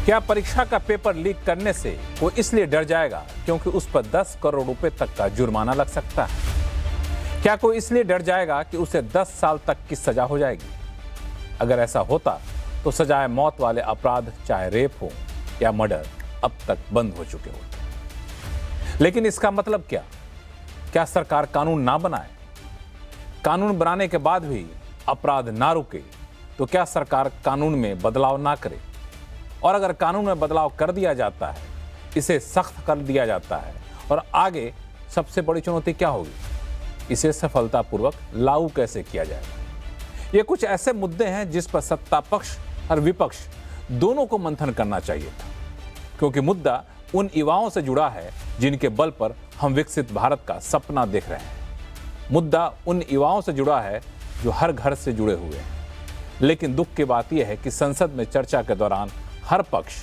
क्या परीक्षा का पेपर लीक करने से वो इसलिए डर जाएगा क्योंकि उस पर 10 करोड़ रुपए तक का जुर्माना लग सकता है? क्या कोई इसलिए डर जाएगा कि उसे 10 साल तक की सजा हो जाएगी? अगर ऐसा होता तो सजाए मौत वाले अपराध चाहे रेप हो या मर्डर अब तक बंद हो चुके होते। लेकिन इसका मतलब क्या? क्या सरकार कानून ना बनाए? कानून बनाने के बाद भी अपराध ना रुके तो क्या सरकार कानून में बदलाव ना करे? और अगर कानून में बदलाव कर दिया जाता है, इसे सख्त कर दिया जाता है, और आगे सबसे बड़ी चुनौती क्या होगी? इसे सफलतापूर्वक लागू कैसे किया जाएगा? ये कुछ ऐसे मुद्दे हैं जिस पर सत्ता पक्ष और विपक्ष दोनों को मंथन करना चाहिए था, क्योंकि मुद्दा उन युवाओं से जुड़ा है जिनके बल पर हम विकसित भारत का सपना देख रहे हैं। मुद्दा उन युवाओं से जुड़ा है जो हर घर से जुड़े हुए हैं। लेकिन दुख की बात यह है कि संसद में चर्चा के दौरान हर पक्ष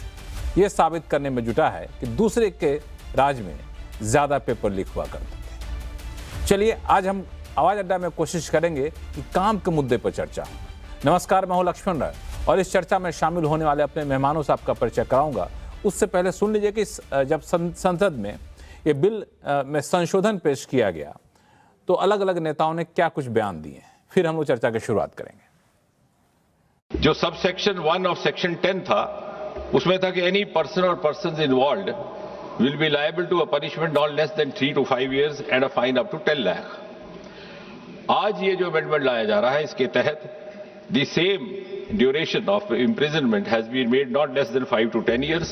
यह साबित करने में जुटा है कि दूसरे के राज में ज्यादा पेपर लीक हुआ करते थे। चलिए आज हम आवाज अड्डा में कोशिश करेंगे कि काम के मुद्दे पर चर्चा हो। नमस्कार, मैं हूं लक्ष्मण राय और इस चर्चा में शामिल होने वाले अपने मेहमानों से आपका परिचय कराऊंगा। उससे पहले सुन लीजिए कि जब संसद में ये बिल में संशोधन पेश किया गया तो अलग अलग नेताओं ने क्या कुछ बयान दिए, फिर हम लोग चर्चा की शुरुआत करेंगे। जो सब सेक्शन 1 ऑफ सेक्शन 10 था उसमें था कि any person or persons involved will be liable to a punishment not less than 3 to 5 years and a fine up to 10 lakh. आज ये जो अमेंडमेंट लाया जा रहा है, इसके तहत the same duration of imprisonment has been made not less than 5 to 10 years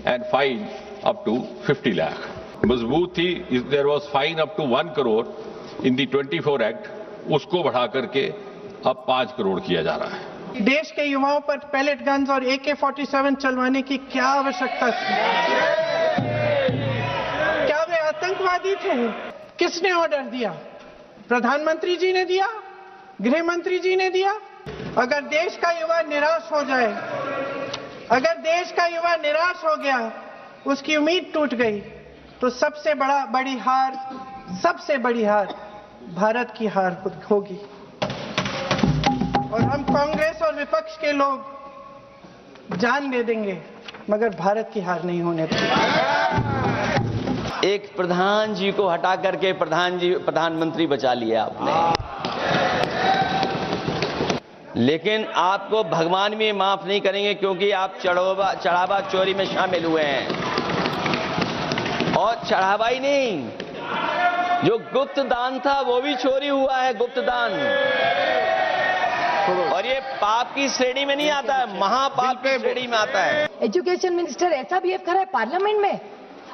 and fine up to 50 lakh. मजबूत थी, there was fine up to 1 crore in the 24 act, उसको बढ़ा करके अब 5 करोड़ किया जा रहा है। देश के युवाओं पर पैलेट गन्स और AK-47 चलवाने की क्या आवश्यकता थी? क्या वे आतंकवादी थे? किसने ऑर्डर दिया? प्रधानमंत्री जी ने दिया? गृह मंत्री जी ने दिया? अगर देश का युवा निराश हो जाए, अगर देश का युवा निराश हो गया, उसकी उम्मीद टूट गई, तो सबसे बड़ी हार भारत की हार होगी। और हम कांग्रेस और विपक्ष के लोग जान दे देंगे मगर भारत की हार नहीं होने देंगे। एक प्रधान जी को हटा करके प्रधानमंत्री बचा लिया आपने, लेकिन आपको भगवान भी माफ नहीं करेंगे क्योंकि आप चढ़ावा चोरी में शामिल हुए हैं। और चढ़ावा ही नहीं, जो गुप्त दान था वो भी चोरी हुआ है, गुप्त दान। और ये पाप की श्रेणी में नहीं आता है, महापाप की श्रेणी में आता है। एजुकेशन मिनिस्टर ऐसा बिहेव कर रहा है पार्लियामेंट में,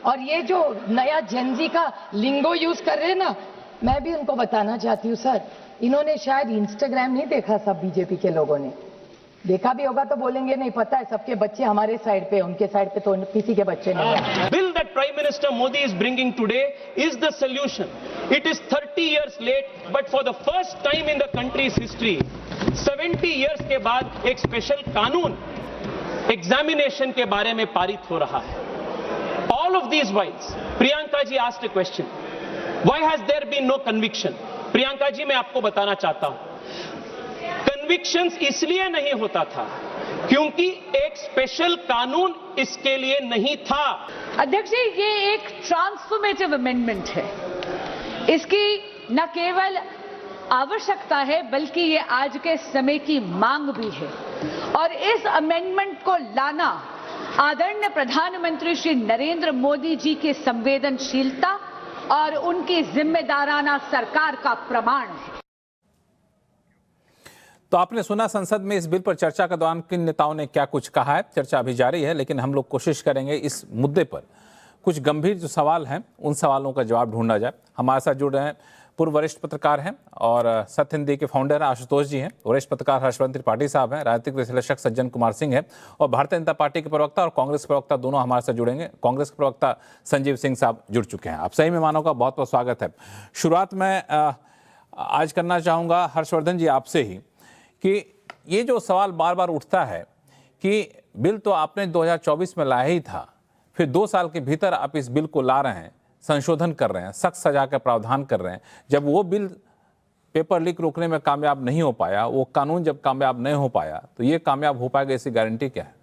और ये जो नया जेनजी का लिंगो यूज कर रहे हैं ना, मैं भी उनको बताना चाहती हूँ सर, इन्होंने शायद इंस्टाग्राम नहीं देखा, सब बीजेपी के लोगों ने देखा भी होगा तो बोलेंगे नहीं पता है, सबके बच्चे हमारे साइड पे, उनके साइड पे तो किसी के बच्चे नहीं है। Bill that Prime Minister Modi is bringing today is the solution. It is 30 years late, but for the first time in the country's history, 70 years के बाद एक स्पेशल कानून एग्जामिनेशन के बारे में पारित हो रहा है। All of these whiles, Priyanka ji asked a question. Why has there been no conviction? Priyanka ji, मैं आपको बताना चाहता हूं, कन्विक्शंस इसलिए नहीं होता था क्योंकि एक स्पेशल कानून इसके लिए नहीं था। अध्यक्ष जी, ये एक ट्रांसफॉर्मेटिव अमेंडमेंट है। इसकी न केवल आवश्यकता है बल्कि ये आज के समय की मांग भी है। और इस अमेंडमेंट को लाना आदरणीय प्रधानमंत्री श्री नरेंद्र मोदी जी की संवेदनशीलता और उनकी जिम्मेदाराना सरकार का प्रमाण है। तो आपने सुना संसद में इस बिल पर चर्चा के दौरान किन नेताओं ने क्या कुछ कहा है। चर्चा अभी जारी है, लेकिन हम लोग कोशिश करेंगे इस मुद्दे पर कुछ गंभीर जो सवाल हैं उन सवालों का जवाब ढूंढा जाए। हमारे साथ जुड़ रहे हैं पूर्व वरिष्ठ पत्रकार हैं और सत्य हिंदी के फाउंडर हैं आशुतोष जी हैं, वरिष्ठ पत्रकार हर्षवर्धन त्रिपाठी साहब हैं, राजनीतिक विश्लेषक सज्जन कुमार सिंह हैं, और भारतीय जनता पार्टी के प्रवक्ता और कांग्रेस प्रवक्ता दोनों हमारे साथ जुड़ेंगे। कांग्रेस के प्रवक्ता संजीव सिंह साहब जुड़ चुके हैं। आप सही मेहमानों का बहुत बहुत स्वागत है। शुरुआत में आज करना चाहूँगा हर्षवर्धन जी आपसे ही कि ये जो सवाल बार बार उठता है कि बिल तो आपने 2024 में लाया ही था, फिर 2 साल के भीतर आप इस बिल को ला रहे हैं, संशोधन कर रहे हैं, सख्त सजा का प्रावधान कर रहे हैं। जब वो बिल पेपर लीक रोकने में कामयाब नहीं हो पाया, वो कानून जब कामयाब नहीं हो पाया, तो ये कामयाब हो पाएगा, इसकी गारंटी क्या है?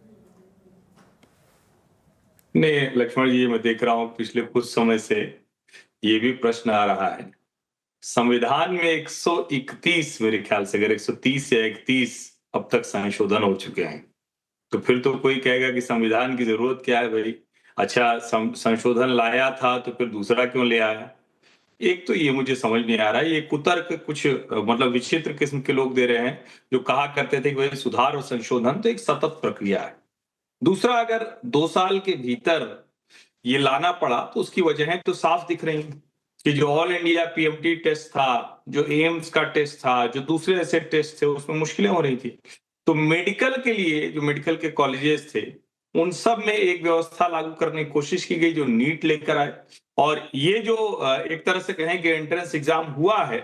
नहीं लक्ष्मण जी, मैं देख रहा हूँ पिछले कुछ समय से ये भी प्रश्न आ रहा है। संविधान में 131 मेरे ख्याल से, अगर 130 या 31 अब तक संशोधन हो चुके हैं, तो फिर तो कोई कहेगा कि संविधान की जरूरत क्या है भाई। अच्छा, संशोधन लाया था तो फिर दूसरा क्यों ले आया? एक तो ये मुझे समझ नहीं आ रहा है। ये कुतर्क कुछ मतलब विचित्र किस्म के लोग दे रहे हैं, जो कहा करते थे कि भाई सुधार और संशोधन तो एक सतत प्रक्रिया है। दूसरा, अगर 2 साल के भीतर ये लाना पड़ा तो उसकी वजह तो साफ दिख रही है कि जो ऑल इंडिया पीएमटी टेस्ट था, जो एम्स का टेस्ट था, जो दूसरे ऐसे टेस्ट थे, उसमें मुश्किलें हो रही थी। तो मेडिकल के लिए जो मेडिकल के कॉलेजेस थे, उन सब में एक व्यवस्था लागू करने की कोशिश की गई जो नीट लेकर आए। और ये जो एक तरह से कहें कि एंट्रेंस एग्जाम हुआ है,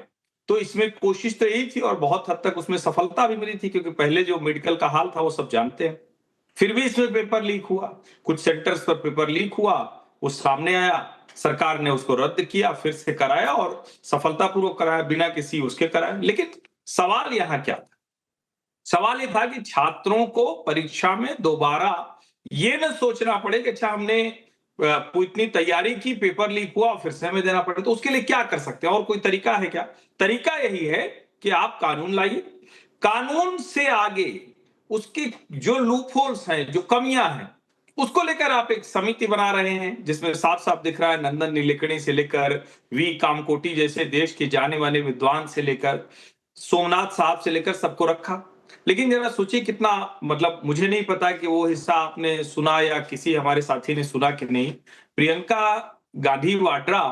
तो इसमें कोशिश तो यही थी और बहुत हद तक उसमें सफलता भी मिली थी, क्योंकि पहले जो मेडिकल का हाल था वो सब जानते हैं। फिर भी इसमें पेपर लीक हुआ, कुछ सेंटर्स पर पेपर लीक हुआ, वो सामने आया, सरकार ने उसको रद्द किया, फिर से कराया और सफलतापूर्वक कराया, बिना किसी उसके कराया। लेकिन सवाल यहाँ क्या था? सवाल ये था कि छात्रों को परीक्षा में दोबारा ये न सोचना पड़े कि अच्छा हमने इतनी तैयारी की, पेपर लीक हुआ, फिर से हमें देना पड़े। तो उसके लिए क्या कर सकते हैं? और कोई तरीका है क्या? तरीका यही है कि आप कानून लाइए, कानून से आगे उसकी जो लूपहोल्स हैं, जो कमियां हैं, उसको लेकर आप एक समिति बना रहे हैं, जिसमें साफ साफ दिख रहा है नंदन नीलेकणी से लेकर वी कामकोटी जैसे देश के जाने माने विद्वान से लेकर सोमनाथ साहब से लेकर सबको रखा। लेकिन जरा सोचिए कितना, मतलब मुझे नहीं पता कि वो हिस्सा आपने सुना या किसी हमारे साथी ने सुना कि नहीं। प्रियंका गांधी वाड्रा,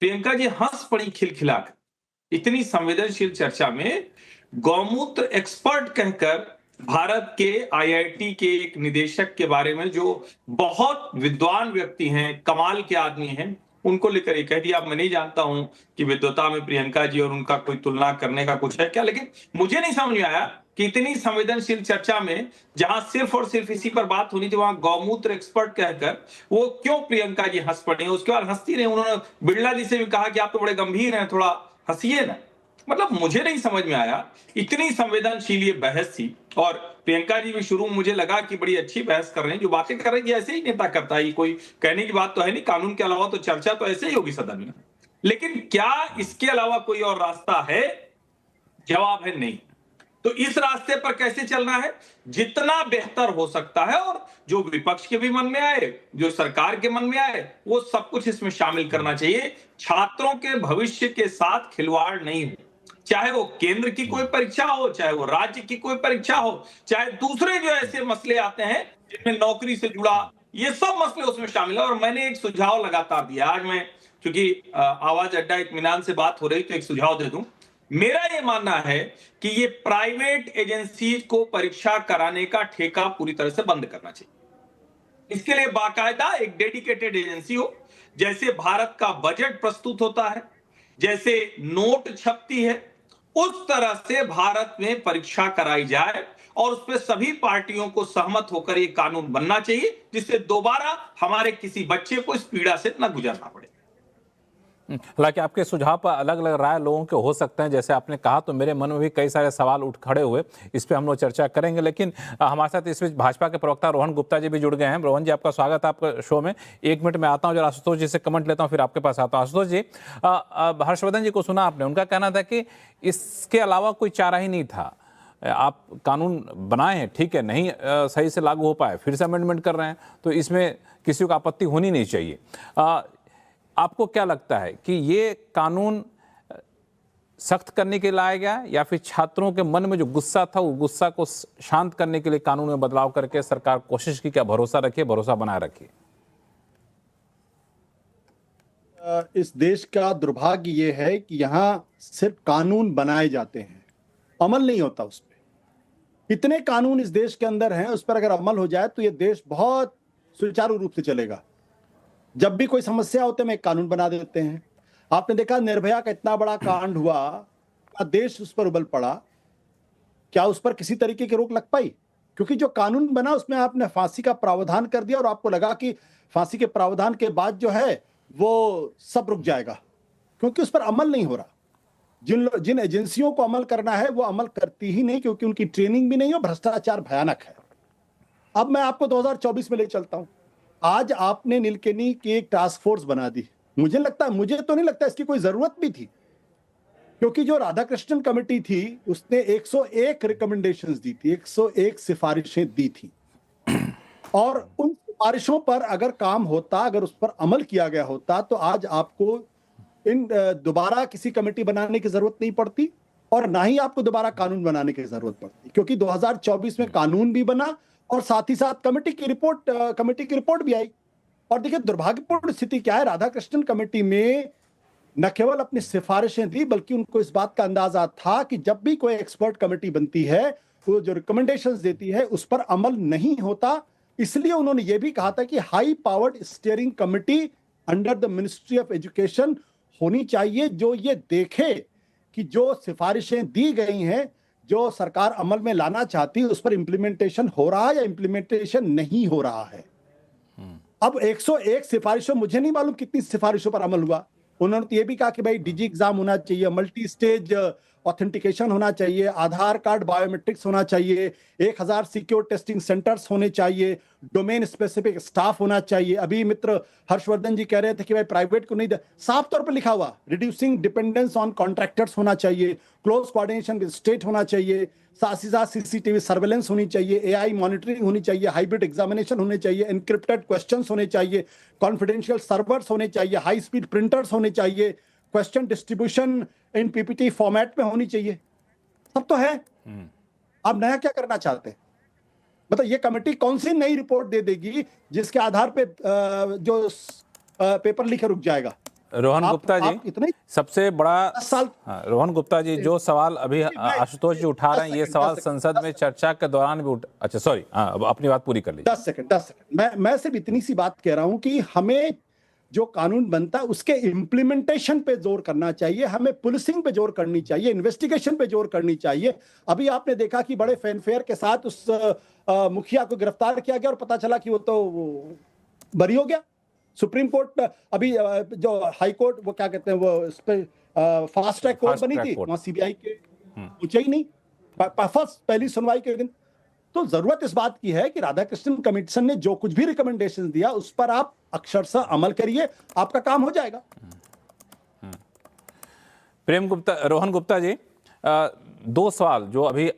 प्रियंका जी हंस पड़ी खिलखिलाकर इतनी संवेदनशील चर्चा में, गौमूत्र एक्सपर्ट कहकर भारत के आईआईटी के एक निदेशक के बारे में, जो बहुत विद्वान व्यक्ति हैं, कमाल के आदमी हैं, उनको लेकर ये कह दिया। अब मैं नहीं जानता हूं कि विद्वता में प्रियंका जी और उनका कोई तुलना करने का कुछ है क्या, लेकिन मुझे नहीं समझ में आया कि इतनी संवेदनशील चर्चा में, जहां सिर्फ और सिर्फ इसी पर बात होनी थी, वहां गौमूत्र एक्सपर्ट कहकर वो क्यों प्रियंका जी हंस पड़ी। उसके बाद हंसती रही। उन्होंने बिरला जी से भी कहा कि आप तो बड़े गंभीर हैं, थोड़ा हंसिए ना। मतलब मुझे नहीं समझ में आया, इतनी संवेदनशील ये बहस थी। और प्रियंका जी भी शुरू में मुझे लगा कि बड़ी अच्छी बहस कर रहे हैं, जो बातें कर रहे हैं ऐसे ही नेता करता है, कोई कहने की बात तो है नहीं। कानून के अलावा तो चर्चा तो ऐसे ही होगी सदन में। लेकिन क्या इसके अलावा कोई और रास्ता है? जवाब है नहीं। तो इस रास्ते पर कैसे चलना है? जितना बेहतर हो सकता है, और जो विपक्ष के भी मन में आए, जो सरकार के मन में आए, वो सब कुछ इसमें शामिल करना चाहिए। छात्रों के भविष्य के साथ खिलवाड़ नहीं हो, चाहे वो केंद्र की कोई परीक्षा हो, चाहे वो राज्य की कोई परीक्षा हो, चाहे दूसरे जो ऐसे मसले आते हैं जिनमें नौकरी से जुड़ा, ये सब मसले उसमें शामिल है। और मैंने एक सुझाव लगातार दिया। आज मैं, क्योंकि आवाज अड्डा इत्मीनान से बात हो रही, तो एक सुझाव दे दूं। मेरा ये मानना है कि ये प्राइवेट एजेंसीज को परीक्षा कराने का ठेका पूरी तरह से बंद करना चाहिए। इसके लिए बाकायदा एक डेडिकेटेड एजेंसी हो। जैसे भारत का बजट प्रस्तुत होता है, जैसे नोट छपती है, उस तरह से भारत में परीक्षा कराई जाए, और उस पर सभी पार्टियों को सहमत होकर ये कानून बनना चाहिए, जिससे दोबारा हमारे किसी बच्चे को इस पीड़ा से न गुजरना पड़े। हालांकि आपके सुझाव पर अलग अलग राय लोगों के हो सकते हैं, जैसे आपने कहा, तो मेरे मन में भी कई सारे सवाल उठ खड़े हुए। इस पे हम लोग चर्चा करेंगे। लेकिन हमारे साथ इस बीच भाजपा के प्रवक्ता रोहन गुप्ता जी भी जुड़ गए हैं। रोहन जी, आपका स्वागत है आपका शो में। 1 मिनट में आता हूं, जरा आशुतोष जी से कमेंट लेता हूं, फिर आपके पास आता हूं। आशुतोष जी, हर्षवर्धन जी को सुना आपने, उनका कहना था कि इसके अलावा कोई चारा ही नहीं था। आप कानून बनाए हैं, ठीक है, नहीं सही से लागू हो पाए, फिर से अमेंडमेंट कर रहे हैं, तो इसमें किसी को आपत्ति होनी नहीं चाहिए। आपको क्या लगता है कि ये कानून सख्त करने के लिए लाया गया, या फिर छात्रों के मन में जो गुस्सा था, वो गुस्सा को शांत करने के लिए कानून में बदलाव करके सरकार कोशिश की? क्या भरोसा रखिए, भरोसा बनाए रखिए? इस देश का दुर्भाग्य ये है कि यहाँ सिर्फ कानून बनाए जाते हैं, अमल नहीं होता उस पर। इतने कानून इस देश के अंदर हैं, उस पर अगर अमल हो जाए तो ये देश बहुत सुचारू रूप से चलेगा। जब भी कोई समस्या होती है, एक कानून बना देते हैं। आपने देखा निर्भया का इतना बड़ा कांड हुआ, देश उस पर उबल पड़ा, क्या उस पर किसी तरीके की रोक लग पाई? क्योंकि जो कानून बना उसमें आपने फांसी का प्रावधान कर दिया, और आपको लगा कि फांसी के प्रावधान के बाद जो है वो सब रुक जाएगा, क्योंकि उस पर अमल नहीं हो रहा। जिन एजेंसियों को अमल करना है वो अमल करती ही नहीं, क्योंकि उनकी ट्रेनिंग भी नहीं है, भ्रष्टाचार भयानक है। अब मैं आपको 2024 में ले चलता हूं। आज आपने नीलकेनी की एक टास्क फोर्स बना दी। मुझे तो नहीं लगता इसकी कोई जरूरत भी थी, क्योंकि जो राधाकृष्णन कमेटी थी उसने 101 रिकमेंडेशंस दी थी, 101 सिफारिशें दी थी, और उन सिफारिशों पर अगर काम होता, अगर उस पर अमल किया गया होता, तो आज आपको दोबारा किसी कमेटी बनाने की जरूरत नहीं पड़ती और ना ही आपको दोबारा कानून बनाने की जरूरत पड़ती, क्योंकि 2024 में कानून भी बना और साथ ही साथ कमेटी की रिपोर्ट भी आई। और देखिए दुर्भाग्यपूर्ण स्थिति क्या है, राधाकृष्णन कमेटी में न केवल अपनी सिफारिशें दी, बल्कि उनको इस बात का अंदाजा था कि जब भी कोई एक्सपर्ट कमेटी बनती है, वो जो रिकमेंडेशंस देती है उस पर अमल नहीं होता। इसलिए उन्होंने ये भी कहा था कि high powered steering committee under the ministry of education होनी चाहिए, जो ये देखे कि जो सिफारिशें दी गई हैं, जो सरकार अमल में लाना चाहती है, उस पर इंप्लीमेंटेशन हो रहा है या इंप्लीमेंटेशन नहीं हो रहा है। अब 101 सिफारिशों, मुझे नहीं मालूम कितनी सिफारिशों पर अमल हुआ। उन्होंने तो ये भी कहा कि भाई डिजी एग्जाम होना चाहिए, मल्टी स्टेज ऑथेंटिकेशन होना चाहिए, आधार कार्ड बायोमेट्रिक्स होना चाहिए, 1000 सिक्योर टेस्टिंग सेंटर्स होने चाहिए, डोमेन स्पेसिफिक स्टाफ होना चाहिए। अभी मित्र हर्षवर्धन जी कह रहे थे कि भाई प्राइवेट को नहीं, साफ तौर पर लिखा हुआ रिड्यूसिंग डिपेंडेंस ऑन कॉन्ट्रैक्टर्स होना चाहिए, क्लोज कोऑर्डिनेशन विद स्टेट होना चाहिए, साथ ही साथ सीसीटीवी सर्वेलेंस होनी चाहिए, एआई मॉनिटरिंग होनी चाहिए, हाइब्रिड एग्जामिनेशन होने चाहिए, एनक्रिप्टेड क्वेश्चंस होने चाहिए, कॉन्फिडेंशियल सर्वर्स होने चाहिए, हाई स्पीड प्रिंटर्स होने चाहिए, question distribution in PPT format में होनी चाहिए। सब तो है। आप नया क्या करना चाहते हैं? मतलब ये कमेटी कौन सी नई रिपोर्ट दे देगी जिसके आधार पे जो पेपर लिखे रुक जाएगा? रोहन गुप्ता जी, इतने सबसे बड़ा साल, रोहन गुप्ता जी, जो सवाल अभी आशुतोष जी उठा रहे हैं, ये सवाल संसद में चर्चा के दौरान भी अच्छा सॉरी, अपनी बात पूरी कर लीजिए। 10 सेकंड मैं सिर्फ इतनी सी बात कह रहा हूं कि हमें जो कानून बनता है उसके इम्प्लीमेंटेशन पे जोर करना चाहिए, हमें पुलिसिंग पे जोर करनी चाहिए, इन्वेस्टिगेशन पे जोर करनी चाहिए। अभी आपने देखा कि बड़े फैनफेयर के साथ उस मुखिया को गिरफ्तार किया गया और पता चला कि वो तो बरी हो गया। सुप्रीम कोर्ट अभी जो हाई कोर्ट, वो क्या कहते हैं, वो इस पे फास्ट ट्रैक कोर्ट बनी थी, वहां सीबीआई के पूछे ही नहीं, पहली सुनवाई के दिन। तो जरूरत इस बात की है कि राधाकृष्णन कमीशन ने जो कुछ भी रिकमेंडेशन दिया उस पर आप अक्षरशः अमल करिए, आपका काम हो जाएगा। रोहन गुप्ता जी, दो सवाल जो अभी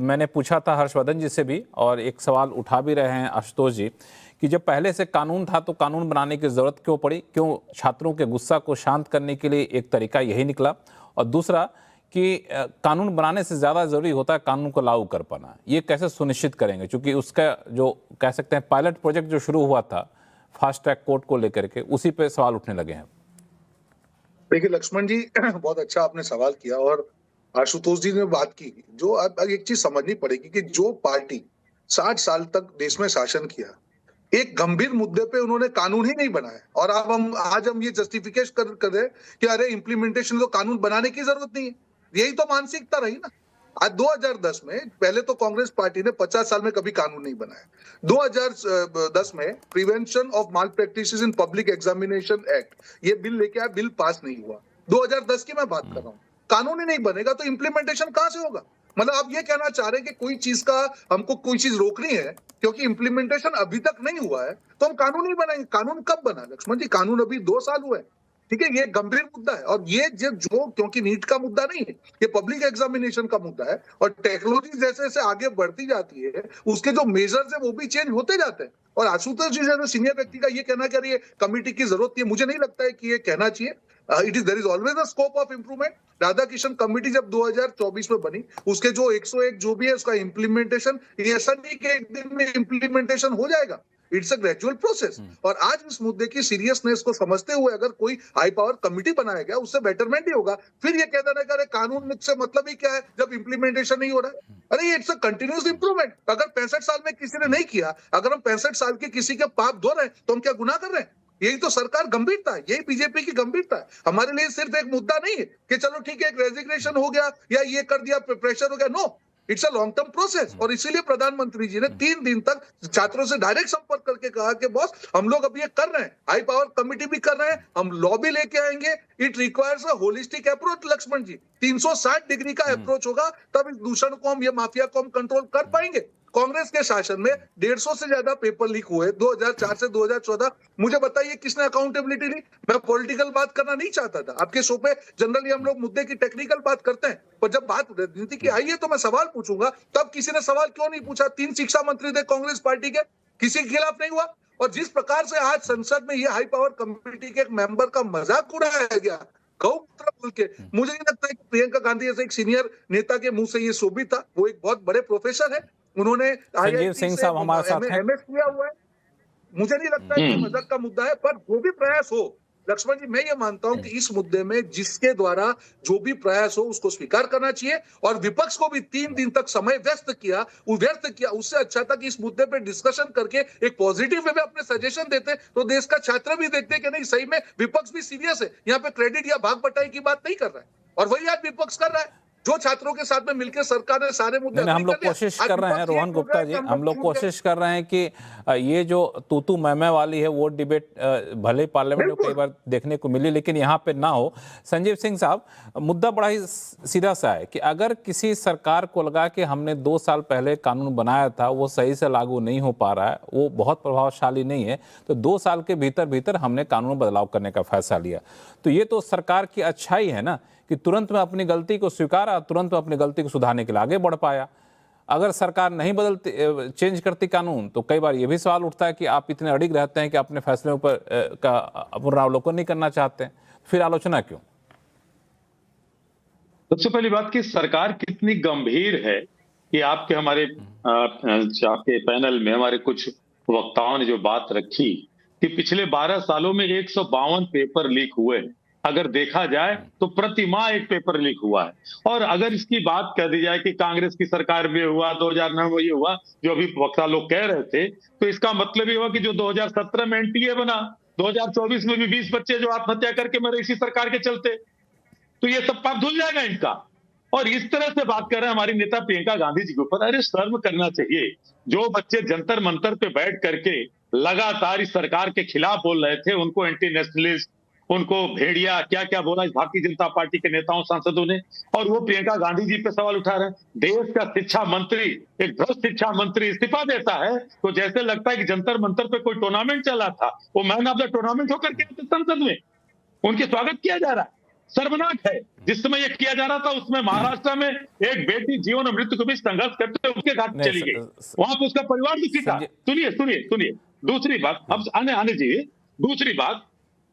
मैंने पूछा था हर्षवर्धन जी से भी, और एक सवाल उठा भी रहे हैं आशुतोष जी, कि जब पहले से कानून था तो कानून बनाने की जरूरत क्यों पड़ी? क्यों छात्रों के गुस्सा को शांत करने के लिए एक तरीका यही निकला? और दूसरा कि कानून बनाने से ज्यादा जरूरी होता है कानून को लागू कर पाना, ये कैसे सुनिश्चित करेंगे? क्योंकि उसका जो कह सकते हैं पायलट प्रोजेक्ट जो शुरू हुआ था फास्ट ट्रैक कोर्ट को लेकर के, उसी पे सवाल उठने लगे हैं। देखिए लक्ष्मण जी, बहुत अच्छा आपने सवाल किया और आशुतोष जी ने बात की। जो अब एक चीज समझनी पड़ेगी कि जो पार्टी 60 साल तक देश में शासन किया, एक गंभीर मुद्दे पे उन्होंने कानून ही नहीं बनाया, और अब आज हम ये जस्टिफिकेशन कर रहे कि अरे इम्प्लीमेंटेशन तो कानून बनाने की जरूरत नहीं है। यही तो मानसिकता रही ना। आज 2010 में, पहले तो कांग्रेस पार्टी ने 50 साल में कभी कानून नहीं बनाया। 2010 में prevention of mall practices in public examination act, ये बिल लेके आया, बिल पास नहीं हुआ। 2010 की मैं बात कर रहा हूँ। कानून ही नहीं बनेगा तो इम्प्लीमेंटेशन कहां से होगा? मतलब आप ये कहना चाह रहे हैं कि कोई चीज का हमको कोई चीज रोकनी है क्योंकि इम्प्लीमेंटेशन अभी तक नहीं हुआ है तो हम कानून ही बनाएंगे। कानून कब बना लक्ष्मण जी? कानून अभी 2 साल हुए, ठीक है। ये गंभीर मुद्दा है, और ये जो क्योंकि नीट का मुद्दा नहीं है, ये पब्लिक एग्जामिनेशन का मुद्दा है, और टेक्नोलॉजी जैसे जैसे आगे बढ़ती जाती है उसके जो मेजर्स है वो भी चेंज होते जाते हैं। और आशुतोष जी जैसे सीनियर व्यक्ति का ये कहना कि ये कमेटी की जरूरत है, मुझे नहीं लगता है कि ये कहना चाहिए। There is always a scope of improvement. Radhakrishnan committee जब 2024 में बनी, उसके जो 101 जो भी है उसका इम्प्लीमेंटेशन, ये ऐसा नहीं कि एक दिन में इम्प्लीमेंटेशन हो जाएगा, इट्स अ ग्रेजुअल प्रोसेस। और आज इस मुद्दे की सीरियसनेस को समझते हुए अगर कोई हाई पावर कमेटी बनाया गया, उससे बेटरमेंट ही होगा। फिर ये कह देना कि अरे कानून से मतलब ही क्या है जब इम्प्लीमेंटेशन नहीं हो रहा है? अरे ये इट्स अ कंटिन्यूअस इंप्रूवमेंट। अगर 65 साल में किसी ने नहीं किया, अगर हम 65 साल के किसी के पाप धो रहे हैं तो हम क्या गुनाह कर रहे हैं? यही तो सरकार गंभीरता है, यही बीजेपी की गंभीरता है। हमारे लिए सिर्फ एक मुद्दा नहीं है कि चलो ठीक है एक रेजिग्नेशन हो गया या ये कर दिया, प्रेशर हो गया। No, it's a long term process. और इसीलिए प्रधानमंत्री जी ने 3 दिन तक छात्रों से डायरेक्ट संपर्क करके कहा कि बॉस हम लोग अब ये कर रहे हैं, हाई पावर कमेटी भी कर रहे हैं, हम लॉ भी लेके आएंगे। It requires a holistic approach Lakshman ji. 360 degree का अप्रोच होगा, तब इस दूषण को हम, ये माफिया को हम कंट्रोल कर पाएंगे। कांग्रेस के शासन में 150 से ज्यादा पेपर लीक हुए 2004 से 2014। मुझे बताइए किसने अकाउंटेबिलिटी ली? मैं पॉलिटिकल बात करना नहीं चाहता था। आपके शो पे जनरली हम लोग मुद्दे की टेक्निकल बात करते हैं, पर जब बात राजनीति की आई है तो मैं सवाल पूछूंगा। तब किसी ने सवाल क्यों नहीं पूछा? 3 शिक्षा मंत्री थे कांग्रेस पार्टी के, किसी के खिलाफ नहीं हुआ। और जिस प्रकार से आज संसद में ये हाई पावर कमेटी के एक मेंबर का मजाक उड़ाया गया गौमूत्र बोल के, मुझे नहीं लगता है कि प्रियंका गांधी जैसे एक सीनियर नेता के मुंह से ये शोभित था। वो एक बहुत बड़े प्रोफेसर है, उन्होंने संजीव सिंह साहब हमारे साथ हैं। एमएस किया हुआ है। मुझे नहीं लगता है कि मजाक का मुद्दा है, पर जो भी प्रयास हो लक्ष्मण जी, मैं ये मानता हूं कि इस मुद्दे में जिसके द्वारा जो भी प्रयास हो उसको स्वीकार करना चाहिए। और विपक्ष को भी 3 दिन तक समय व्यस्त किया, उससे अच्छा था कि इस मुद्दे पे डिस्कशन करके एक पॉजिटिव वे में अपने सजेशन देते तो देश का छात्र भी देखते कि नहीं सही में विपक्ष भी सीरियस है, यहाँ पे क्रेडिट या भाग बटाई की बात नहीं कर रहा है। और वही आज विपक्ष कर रहा है, जो छात्रों के साथ में मिलकर सरकार ने सारे मुद्दे हम लोग कोशिश कर रहे हैं, रोहन गुप्ता जी, हम लोग कोशिश कर रहे हैं कि ये जो तू मैं वाली है वो डिबेट भले पार्लियामेंट में कई बार देखने को मिली, लेकिन यहाँ पे ना हो। संजीव सिंह साहब, मुद्दा बड़ा ही सीधा सा है कि अगर किसी सरकार को लगा कि हमने 2 साल पहले कानून बनाया था वो सही से लागू नहीं हो पा रहा है, वो बहुत प्रभावशाली नहीं है, तो 2 साल के भीतर हमने कानून बदलाव करने का फैसला लिया, तो ये तो सरकार की अच्छाई है ना कि तुरंत में अपनी गलती को स्वीकारा, तुरंत में अपनी गलती को सुधारने के लिए आगे बढ़ पाया। अगर सरकार नहीं बदलती, चेंज करती कानून, तो कई बार ये भी सवाल उठता है कि आप इतने अड़िग रहते हैं कि अपने फैसले पर का पुनरावलोकन नहीं करना चाहते हैं, फिर आलोचना क्यों? सबसे पहली बात कि सरकार कितनी गंभीर है कि आपके हमारे आपके पैनल में हमारे कुछ वक्ताओं ने जो बात रखी कि पिछले 12 सालों में 152 पेपर लीक हुए। अगर देखा जाए तो प्रति माह एक पेपर लीक हुआ है। और अगर इसकी बात कर दी जाए कि कांग्रेस की सरकार में हुआ, 2009 में ये हुआ जो अभी वक्ता लोग कह रहे थे, तो इसका मतलब ये हुआ कि जो 2017 में एनटीए बना, 2024 में भी 20 बच्चे जो आत्महत्या करके मरे इसी सरकार के चलते, तो ये सब पाप धुल जाएगा इनका। और इस तरह से बात कर रहे हैं हमारी नेता प्रियंका गांधी जी के ऊपर। अरे शर्म करना चाहिए। जो बच्चे जंतर मंतर पे बैठ करके लगातार इस सरकार के खिलाफ बोल रहे थे, उनको एंटी नेशनलिस्ट, उनको भेड़िया, क्या क्या बोला भारतीय जनता पार्टी के नेताओं सांसदों ने, और वो प्रियंका गांधी जी पे सवाल उठा रहे हैं। देश का शिक्षा मंत्री, एक भ्रष्ट शिक्षा मंत्री इस्तीफा देता है तो जैसे लगता है कि जंतर मंतर पे कोई टूर्नामेंट चला था, वो मैन ऑफ द टूर्नामेंट होकर के संसद में उनके स्वागत किया जा रहा है। शर्मनाक है। जिस समय ये किया जा रहा था उसमें महाराष्ट्र में एक बेटी जीवन और मृत्यु के बीच संघर्ष करते हुए उसके घाट चली गई, वहां पर उसका परिवार दुखी था। सुनिए दूसरी बात, अब आने दीजिए। दूसरी बात,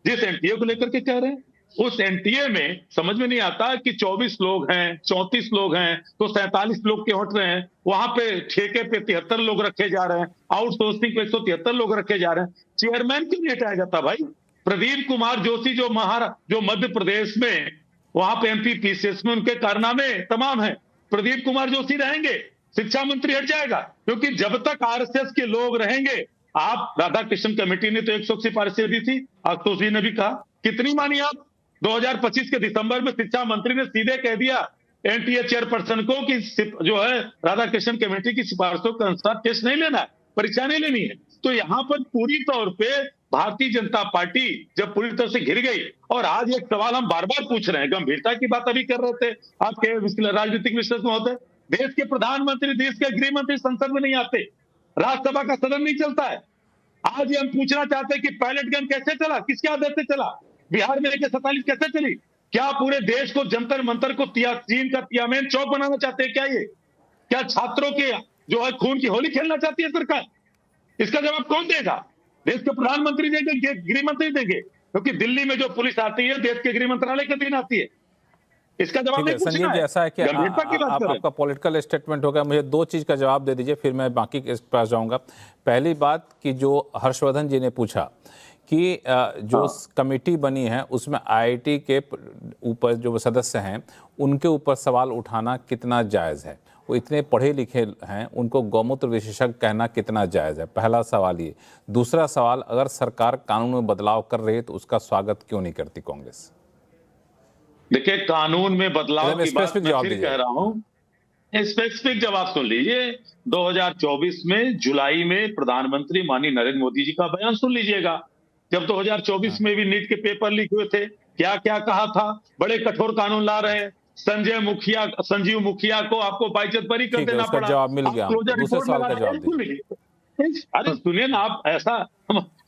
जिस एनटीए को लेकर के कह रहे हैं, उस एनटीए में समझ में नहीं आता कि 24 लोग हैं, 34 लोग हैं, तो 47 लोग क्यों हट रहे हैं? वहां पे ठेके पे 73 लोग रखे जा रहे हैं, आउटसोर्सिंग पे 173 लोग रखे जा रहे हैं। चेयरमैन क्यों नहीं हटाया जाता भाई? प्रदीप कुमार जोशी जो मध्य प्रदेश में वहां पे एमपी पीसीएस में उनके कारनामे तमाम है, प्रदीप कुमार जोशी रहेंगे, शिक्षा मंत्री हट जाएगा। क्योंकि जब तक आरएसएस के लोग रहेंगे, आप राधा कृष्ण कमेटी ने तो 100 सिफारिशें दी थी, आशुतोष जी ने भी कहा, कितनी मानी आप? 2025 के दिसंबर में शिक्षा मंत्री ने सीधे कह दिया एनटीए चेयरपर्सन को कि जो है राधा कृष्ण कमेटी की सिफारिशों के अनुसार टेस्ट नहीं लेना है, परीक्षा नहीं लेनी है। तो यहाँ पर पूरी तौर पे भारतीय जनता पार्टी जब पूरी तरह से घिर गई, और आज एक सवाल हम बार बार पूछ रहे हैं, गंभीरता की बात अभी कर रहे थे आपके राजनीतिक विश्लेषक महोदय, देश के प्रधानमंत्री, देश के गृह मंत्री संसद में नहीं आते, राज्यसभा का सदन नहीं चलता है। आज हम पूछना चाहते हैं कि पायलट गन कैसे चला, किसके आदेश से चला? बिहार में AK-47 कैसे चली? क्या पूरे देश को जंतर मंतर को चीन का तियानमेन चौक बनाना चाहते हैं? क्या छात्रों के जो है खून की होली खेलना चाहती है सरकार? इसका जवाब कौन देगा? देश के प्रधानमंत्री देंगे, गृह मंत्री देंगे, क्योंकि दिल्ली में जो पुलिस आती है देश के गृह मंत्रालय के दिन आती है। इसका जवाब नहीं पूछना है। संजीव जी, ऐसा है कि आपका पॉलिटिकल स्टेटमेंट होगा, मुझे 2 चीज का जवाब दे दीजिए, फिर मैं बाकी के पास जाऊंगा। पहली बात कि जो हर्षवर्धन जी ने पूछा कि जो कमेटी बनी है उसमें आईआईटी के ऊपर जो सदस्य हैं उनके ऊपर सवाल उठाना कितना जायज़ है? वो इतने पढ़े लिखे हैं, उनको गौमूत्र विशेषज्ञ कहना कितना जायज़ है? पहला सवाल ये। दूसरा सवाल, अगर सरकार कानून में बदलाव कर रही है तो उसका स्वागत क्यों नहीं करती कांग्रेस? देखिए, कानून में बदलाव की बात मैं फिर कह रहा हूं, स्पेसिफिक जवाब सुन लीजिए। 2024 में जुलाई में प्रधानमंत्री माननीय नरेंद्र मोदी जी का बयान सुन लीजिएगा। जब 2024 में भी नीट के पेपर लीक हुए थे, क्या क्या कहा था? बड़े कठोर कानून ला रहे हैं, संजीव मुखिया को आपको बाइज्जत बरी कर ठीक है, देना उसका पड़ा। जवाब मिल आप गया। क्लोजर दूसरे रिपोर्ट सवाल का लगा जवाब के बिल्कुल। अरे सुनिए ना, आप ऐसा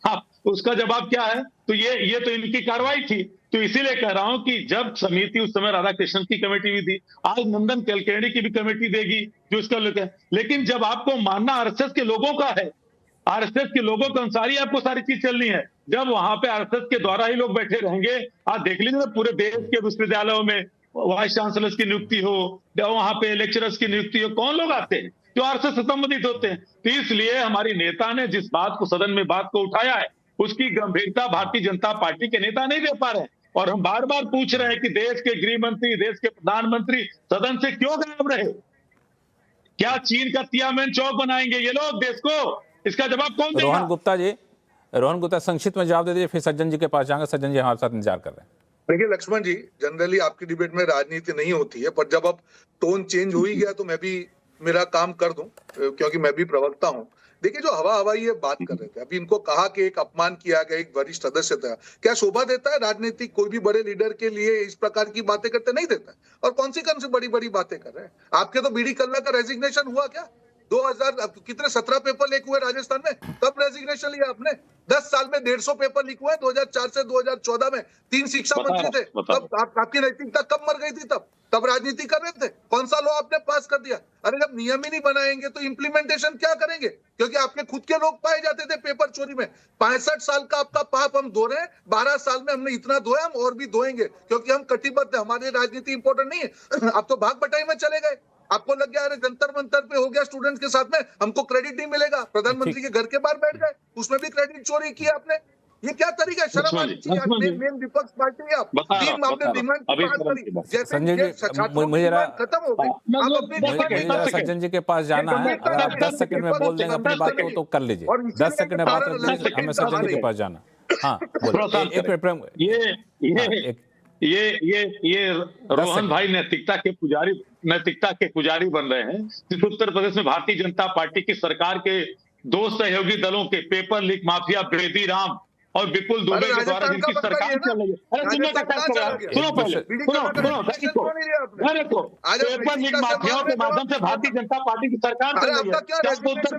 आप उसका जवाब क्या है? तो ये तो इनकी कार्रवाई थी। तो इसीलिए कह रहा हूं कि जब समिति उस समय राधाकृष्णन की कमेटी भी थी, आज नंदन कलकर्णी की भी कमेटी देगी जो इसका लेकिन जब आपको मानना आरएसएस के लोगों का है, आरएसएस के लोगों के अनुसार ही आपको सारी चीज चलनी है। जब वहां पे आरएसएस के द्वारा ही लोग बैठे रहेंगे, आप देख लीजिए पूरे देश के विश्वविद्यालयों में वाइस चांसलर्स की नियुक्ति हो, वहां पे लेक्चरर्स की नियुक्ति हो, कौन लोग आते हैं? जो आरएसएस से संबंधित होते हैं। तो इसलिए हमारी नेता ने जिस बात को सदन में बात को उठाया है, उसकी गंभीरता भारतीय जनता पार्टी के नेता नहीं दे पा रहे हैं। और हम बार बार पूछ रहे हैं कि देश के गृह मंत्री, देश के प्रधानमंत्री सदन से क्यों गायब रहे? क्या चीन का तियानमेन चौक बनाएंगे ये लोग देश को? इसका जवाब कौन देगा? रोहन गुप्ता संक्षिप्त में जवाब दे दीजिए, फिर सज्जन जी के पास जाएंगे। सज्जन जी हमारे साथ इंतजार कर रहे हैं। देखिए लक्ष्मण जी, जनरली आपकी डिबेट में राजनीति नहीं होती है, पर जब अब टोन चेंज हो ही गया तो मैं भी मेरा काम कर दूं, क्योंकि मैं भी प्रवक्ता हूं। देखिए जो हवाई ये बात कर रहे थे, अभी इनको कहा कि एक अपमान किया गया एक वरिष्ठ सदस्य था, क्या शोभा देता है राजनीतिक कोई भी बड़े लीडर के लिए इस प्रकार की बातें करते? नहीं देता। और कौन सी बड़ी बड़ी बातें कर रहे हैं? आपके तो बीडी कल्ला का रेजिग्नेशन हुआ क्या? 17 पेपर लीक हुए राजस्थान में, तब रेजिग्नेशन लिया आपने? 10 साल में 150 पेपर लीक हुए। 2004 से 2014 में 3 शिक्षा मंत्री थे, तब आपकी नैतिकता कब मर गई थी? तब राजनीति कर रहे थे। कौन सा लॉ आपने पास कर दिया? अरे जब नियम ही नहीं बनाएंगे तो इम्प्लीमेंटेशन क्या करेंगे? क्योंकि आपके खुद के लोग पाए जाते थे पेपर चोरी में। 65 साल का आपका पाप हम धो रहे हैं, 12 साल में हमने इतना धोया, हम और भी धोएंगे, क्योंकि हम कटिबद्ध है। हमारी राजनीति इंपॉर्टेंट नहीं है। आप तो भाग बटाई में चले गए। आपको लग गया अरे जंतर मंतर पे हो गया स्टूडेंट्स के साथ में, हमको क्रेडिट नहीं मिलेगा। प्रधानमंत्री के घर के बाहर बैठ गए, उसमें भी क्रेडिट चोरी किया आपने। ये क्या तरीका है? शर्म आनी चाहिए। मेन विपक्ष पार्टी है आप। टीम आपने डिमांड करी, संजय जी मुझे खत्म हो गई। सज्जन जी के पास जाना है। अगर आप 10 सेकंड में बोल देंगे अपनी बात को तो कर लीजिए। 10 सेकंड में बात होती, हमें सज्जन जी के पास जाना। हाँ ये रोहन भाई नैतिकता के पुजारी बन रहे हैं। उत्तर प्रदेश में भारतीय जनता पार्टी की सरकार के 2 सहयोगी दलों के paper leak mafia Bedi Ram और विपुल दुबे के द्वारा जिनकी सरकार चल रही है। अरे सुनो पहले, सुनो पेपर लीक माफियाओं के माध्यम से भारतीय जनता पार्टी की सरकार चल रही है। उत्तर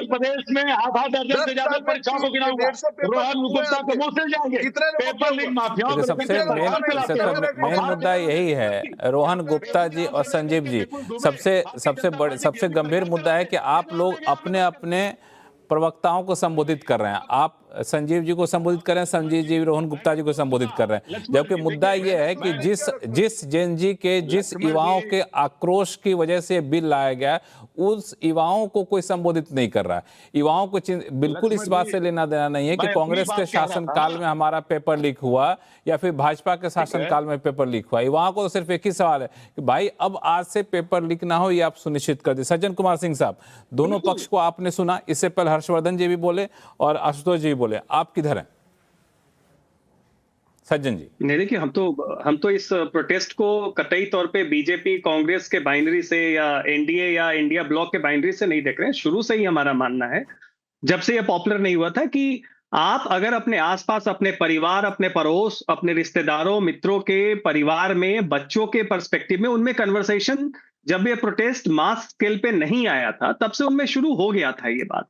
प्रदेश में आधा दर्जन से ज्यादा परीक्षाओं को गिनाऊंगा, रोहन गुप्ता के मुंह से जाएंगे। पेपर लीक माफियाओं सबसे मेन मुद्दा यही है, रोहन गुप्ता जी और संजीव जी, सबसे गंभीर मुद्दा है कि आप लोग अपने अपने प्रवक्ताओं को संबोधित कर रहे हैं। आप संजीव जी को संबोधित कर रहे हैं, संजीव जी रोहन गुप्ता जी को संबोधित कर रहे हैं, जबकि मुद्दा यह है कि जिस जेन जी के जिस युवाओं के आक्रोश की वजह से बिल लाया गया, उस युवाओं को कोई संबोधित नहीं कर रहा है। युवाओं को बिल्कुल इस बात से लेना देना नहीं है कि कांग्रेस के शासनकाल में हमारा पेपर लीक हुआ या फिर भाजपा के शासनकाल में पेपर लीक हुआ। युवाओं को तो सिर्फ एक ही सवाल है कि भाई अब आज से पेपर लीक ना हो, ये आप सुनिश्चित कर दे। सज्जन कुमार सिंह साहब, दोनों पक्ष को आपने सुना, इससे पहले हर्षवर्धन जी भी बोले और आशुतोष जी बोले, आप किधर हैं सज्जन जी? नहीं देखिए, हम तो इस प्रोटेस्ट को कतई तौर पे बीजेपी कांग्रेस के बाइनरी से या एनडीए या इंडिया ब्लॉक के बाइनरी से नहीं देख रहे हैं। शुरू से ही हमारा मानना है, जब से ये पॉपुलर नहीं हुआ था, कि आप अगर अपने आसपास, अपने परिवार, अपने पड़ोस, अपने रिश्तेदारों, मित्रों के परिवार में, बच्चों के पर्सपेक्टिव में उनमें कन्वर्सेशन, जब ये प्रोटेस्ट मास स्केल पे नहीं आया था तब से उनमें शुरू हो गया था ये बात,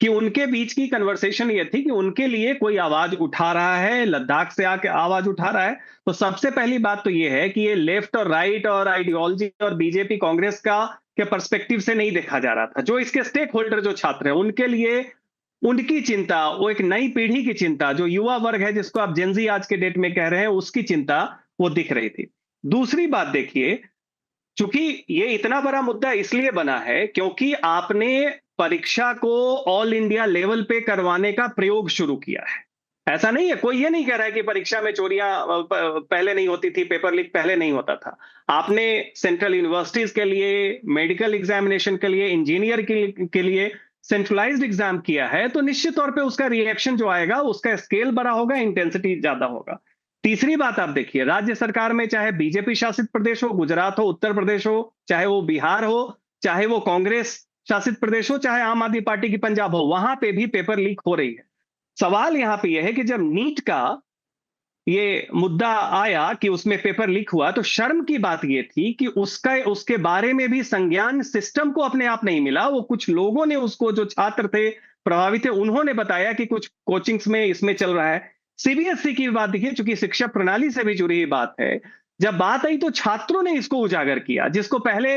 कि उनके बीच की कन्वर्सेशन ये थी कि उनके लिए कोई आवाज उठा रहा है, लद्दाख से आके आवाज उठा रहा है। तो सबसे पहली बात तो ये है कि ये लेफ्ट और राइट और आइडियोलॉजी और बीजेपी कांग्रेस के पर्सपेक्टिव से नहीं देखा जा रहा था। जो इसके स्टेक होल्डर जो छात्र हैं, उनके लिए उनकी चिंता, वो एक नई पीढ़ी की चिंता, जो युवा वर्ग है जिसको आप जेनजी आज के डेट में कह रहे हैं, उसकी चिंता वो दिख रही थी। दूसरी बात देखिए, चूंकि ये इतना बड़ा मुद्दा इसलिए बना है क्योंकि आपने परीक्षा को ऑल इंडिया लेवल पे करवाने का प्रयोग शुरू किया है। ऐसा नहीं है, कोई ये नहीं कह रहा है कि परीक्षा में चोरियां पहले नहीं होती थी, पेपर लीक पहले नहीं होता था। आपने सेंट्रल यूनिवर्सिटीज के लिए, मेडिकल एग्जामिनेशन के लिए, इंजीनियर के लिए सेंट्रलाइज्ड एग्जाम किया है, तो निश्चित तौर पे उसका रिएक्शन जो आएगा, उसका स्केल बड़ा होगा, इंटेंसिटी ज्यादा होगा। तीसरी बात आप देखिए, राज्य सरकार में चाहे बीजेपी शासित प्रदेश हो, गुजरात हो, उत्तर प्रदेश हो, चाहे वो बिहार हो, चाहे वो कांग्रेस शासित प्रदेश हो, चाहे आम आदमी पार्टी की पंजाब हो, वहां पे भी पेपर लीक हो रही है। सवाल यहां पे यह है कि जब नीट का ये मुद्दा आया कि उसमें पेपर लीक हुआ, तो शर्म की बात ये थी कि उसके बारे में भी संज्ञान सिस्टम को अपने आप नहीं मिला। वो कुछ लोगों ने उसको, जो छात्र थे प्रभावित थे, उन्होंने बताया कि कुछ कोचिंग्स में इसमें चल रहा है। सीबीएसई की बात देखिए, चूंकि शिक्षा प्रणाली से भी जुड़ी हुई बात है, जब बात आई तो छात्रों ने इसको उजागर किया, जिसको पहले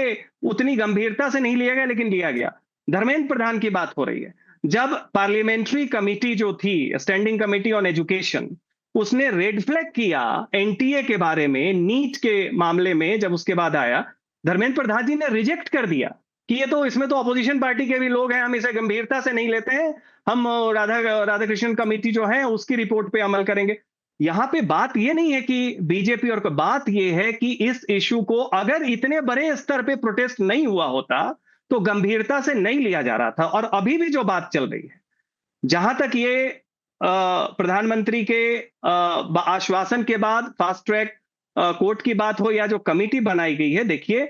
उतनी गंभीरता से नहीं लिया गया, लेकिन लिया गया। धर्मेंद्र प्रधान की बात हो रही है। जब पार्लियामेंट्री कमेटी जो थी, स्टैंडिंग कमेटी ऑन एजुकेशन, उसने रेड फ्लैग किया एनटीए के बारे में, नीट के मामले में, जब उसके बाद आया, धर्मेंद्र प्रधान जी ने रिजेक्ट कर दिया कि ये तो, इसमें तो अपोजिशन पार्टी के भी लोग हैं, हम इसे गंभीरता से नहीं लेते हैं, हम राधाकृष्णन कमेटी जो है उसकी रिपोर्ट पे अमल करेंगे। यहां पे बात ये नहीं है कि बीजेपी, और बात ये है कि इस इशू को अगर इतने बड़े स्तर पे प्रोटेस्ट नहीं हुआ होता तो गंभीरता से नहीं लिया जा रहा था। और अभी भी जो बात चल रही है, जहां तक ये प्रधानमंत्री के आश्वासन के बाद फास्ट ट्रैक कोर्ट की बात हो, या जो कमेटी बनाई गई है, देखिए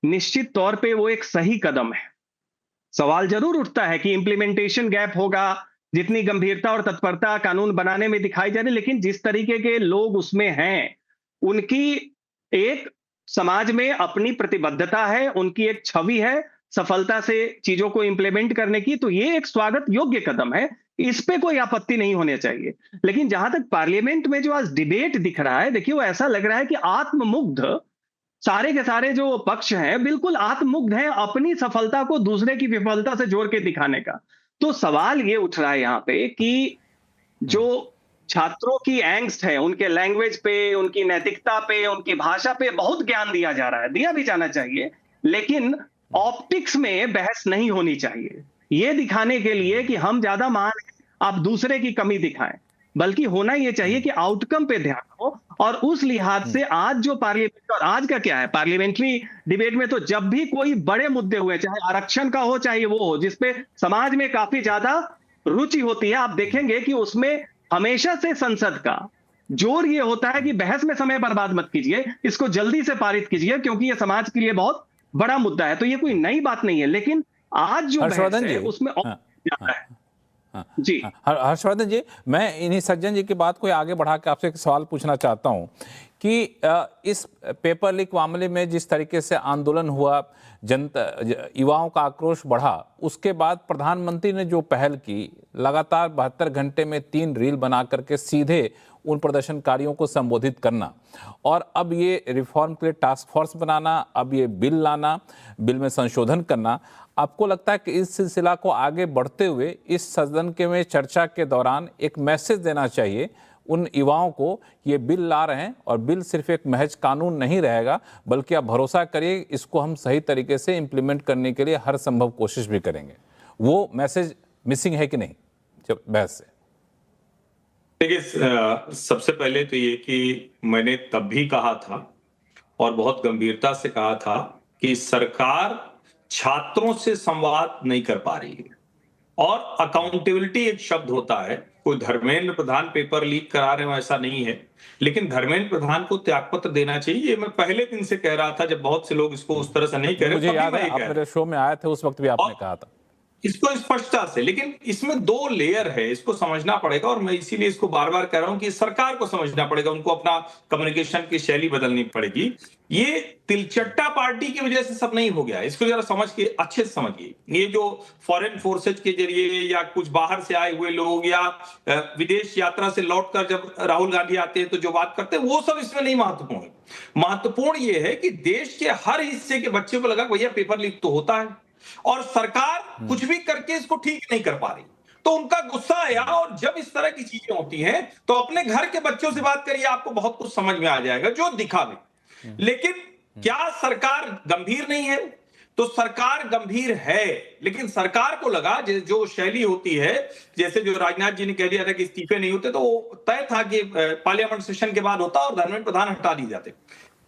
निश्चित तौर पे वो एक सही कदम है। सवाल जरूर उठता है कि इंप्लीमेंटेशन गैप होगा, जितनी गंभीरता और तत्परता कानून बनाने में दिखाई जा रही, लेकिन जिस तरीके के लोग उसमें हैं, उनकी एक समाज में अपनी प्रतिबद्धता है, उनकी एक छवि है सफलता से चीजों को इंप्लीमेंट करने की, तो ये एक स्वागत योग्य कदम है, इस पे कोई आपत्ति नहीं होनी चाहिए। लेकिन जहां तक पार्लियामेंट में जो आज डिबेट दिख रहा है, देखिए वो ऐसा लग रहा है कि आत्ममुग्ध सारे के सारे जो पक्ष हैं बिल्कुल आत्ममुग्ध हैं अपनी सफलता को दूसरे की विफलता से जोड़ के दिखाने का। तो सवाल ये उठ रहा है यहाँ पे कि जो छात्रों की एंग्स्ट है, उनके लैंग्वेज पे, उनकी नैतिकता पे, उनकी भाषा पे बहुत ज्ञान दिया जा रहा है, दिया भी जाना चाहिए, लेकिन ऑप्टिक्स में बहस नहीं होनी चाहिए, ये दिखाने के लिए कि हम ज्यादा महान हैं, आप दूसरे की कमी दिखाएं, बल्कि होना ये चाहिए कि आउटकम पे ध्यान हो। और उस लिहाज से आज जो पार्लियामेंट, और आज का क्या है, पार्लियामेंट्री डिबेट में तो जब भी कोई बड़े मुद्दे हुए, चाहे आरक्षण का हो, चाहे वो हो, जिसपे समाज में काफी ज्यादा रुचि होती है, आप देखेंगे कि उसमें हमेशा से संसद का जोर ये होता है कि बहस में समय बर्बाद मत कीजिए, इसको जल्दी से पारित कीजिए, क्योंकि ये समाज के लिए बहुत बड़ा मुद्दा है। तो ये कोई नई बात नहीं है, लेकिन आज जो बहस है उसमें ज्यादा है। जी हर्षवर्धन जी, मैं इन्हीं सज्जन जी की बात को आगे बढ़ा के आपसे एक सवाल पूछना चाहता हूं कि इस पेपर लीक मामले में जिस तरीके से आंदोलन हुआ, जनता, युवाओं का आक्रोश बढ़ा, उसके बाद प्रधानमंत्री ने जो पहल की, लगातार 72 घंटे में 3 रील बना करके सीधे उन प्रदर्शनकारियों को संबोधित करना, और अब ये रिफॉर्म के लिए टास्क फोर्स बनाना, अब ये बिल लाना, बिल में संशोधन करना, आपको लगता है कि इस सिलसिला को आगे बढ़ते हुए इस सदन के में चर्चा के दौरान एक मैसेज देना चाहिए उन युवाओं को, ये बिल ला रहे हैं और बिल सिर्फ एक महज कानून नहीं रहेगा, बल्कि आप भरोसा करिए इसको हम सही तरीके से इम्प्लीमेंट करने के लिए हर संभव कोशिश भी करेंगे। वो मैसेज मिसिंग है कि नहीं जब बहस से? देखिए, सबसे पहले तो ये कि मैंने तब भी कहा था और बहुत गंभीरता से कहा था कि सरकार छात्रों से संवाद नहीं कर पा रही है, और अकाउंटेबिलिटी एक शब्द होता है। कोई धर्मेंद्र प्रधान पेपर लीक करा रहे हो ऐसा नहीं है, लेकिन धर्मेंद्र प्रधान को त्यागपत्र देना चाहिए। ये मैं पहले दिन से कह रहा था, जब बहुत से लोग इसको उस तरह से नहीं कह रहे। मुझे याद है आप मेरे शो में आए थे, उस वक्त भी आपने कहा था इसको स्पष्टता से, लेकिन इसमें 2 लेयर है, इसको समझना पड़ेगा, और मैं इसीलिए इसको बार बार कह रहा हूं कि सरकार को समझना पड़ेगा, उनको अपना कम्युनिकेशन की शैली बदलनी पड़ेगी। ये तिलचट्टा पार्टी की वजह से सब नहीं हो गया, इसको जरा समझ के अच्छे से समझिए। ये जो फॉरेन फोर्सेज के जरिए या कुछ बाहर से आए हुए लोग या विदेश यात्रा से लौटकर जब राहुल गांधी आते हैं तो जो बात करते हैं, वो सब इसमें नहीं महत्वपूर्ण है। महत्वपूर्ण ये है कि देश के हर हिस्से के बच्चे को लगा भैया पेपर लीक तो होता है, और सरकार कुछ भी करके इसको ठीक नहीं कर पा रही, तो उनका गुस्सा आया। और जब इस तरह की चीजें होती हैं तो अपने घर के बच्चों से बात करिए, आपको बहुत कुछ समझ में आ जाएगा जो दिखावे। लेकिन क्या सरकार गंभीर नहीं है? तो सरकार गंभीर है, लेकिन सरकार को लगा जो शैली होती है, जैसे जो राजनाथ जी ने कह दिया था कि इस्तीफे नहीं होते, तो वो तय था कि पार्लियामेंट सेशन के बाद होता और धर्मेंद्र प्रधान हटा दिए जाते।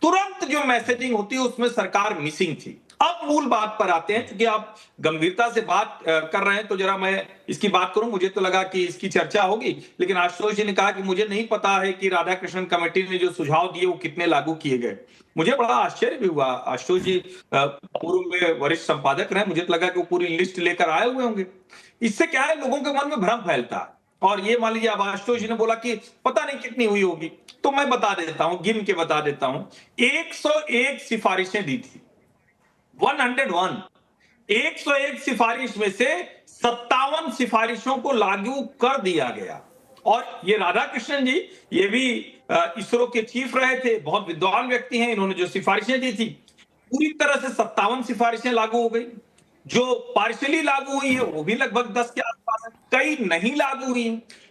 तुरंत जो मैसेजिंग होती है उसमें सरकार मिसिंग थी। अब मूल बात पर आते हैं, क्योंकि आप गंभीरता से बात कर रहे हैं तो जरा मैं इसकी बात करूं। मुझे तो लगा कि इसकी चर्चा होगी, लेकिन आशुतोष जी ने कहा कि मुझे नहीं पता है कि राधाकृष्णन कमेटी ने जो सुझाव दिए वो कितने लागू किए गए। मुझे बड़ा आश्चर्य भी हुआ। आशुतोष जी पूर्व में वरिष्ठ संपादक रहे, मुझे तो लगा कि वो पूरी लिस्ट लेकर आए हुए होंगे। इससे क्या है, लोगों के मन में भ्रम फैलता है और ये मान लीजिए अब आशुतोष जी ने बोला कि पता नहीं कितनी हुई होगी, तो मैं बता देता हूं, गिन के बता देता हूं। 101 सिफारिशें दी थी, 101। 101 सिफारिश में से 57 सिफारिशों को लागू कर दिया गया। और ये राधाकृष्णन जी, ये भी इसरो के चीफ रहे थे, बहुत विद्वान व्यक्ति हैं, इन्होंने जो सिफारिशें दी थी पूरी तरह से 57 सिफारिशें लागू हो गई। जो पार्शियली लागू हुई है वो भी लगभग 10 के आसपास है, कई नहीं लागू हुई।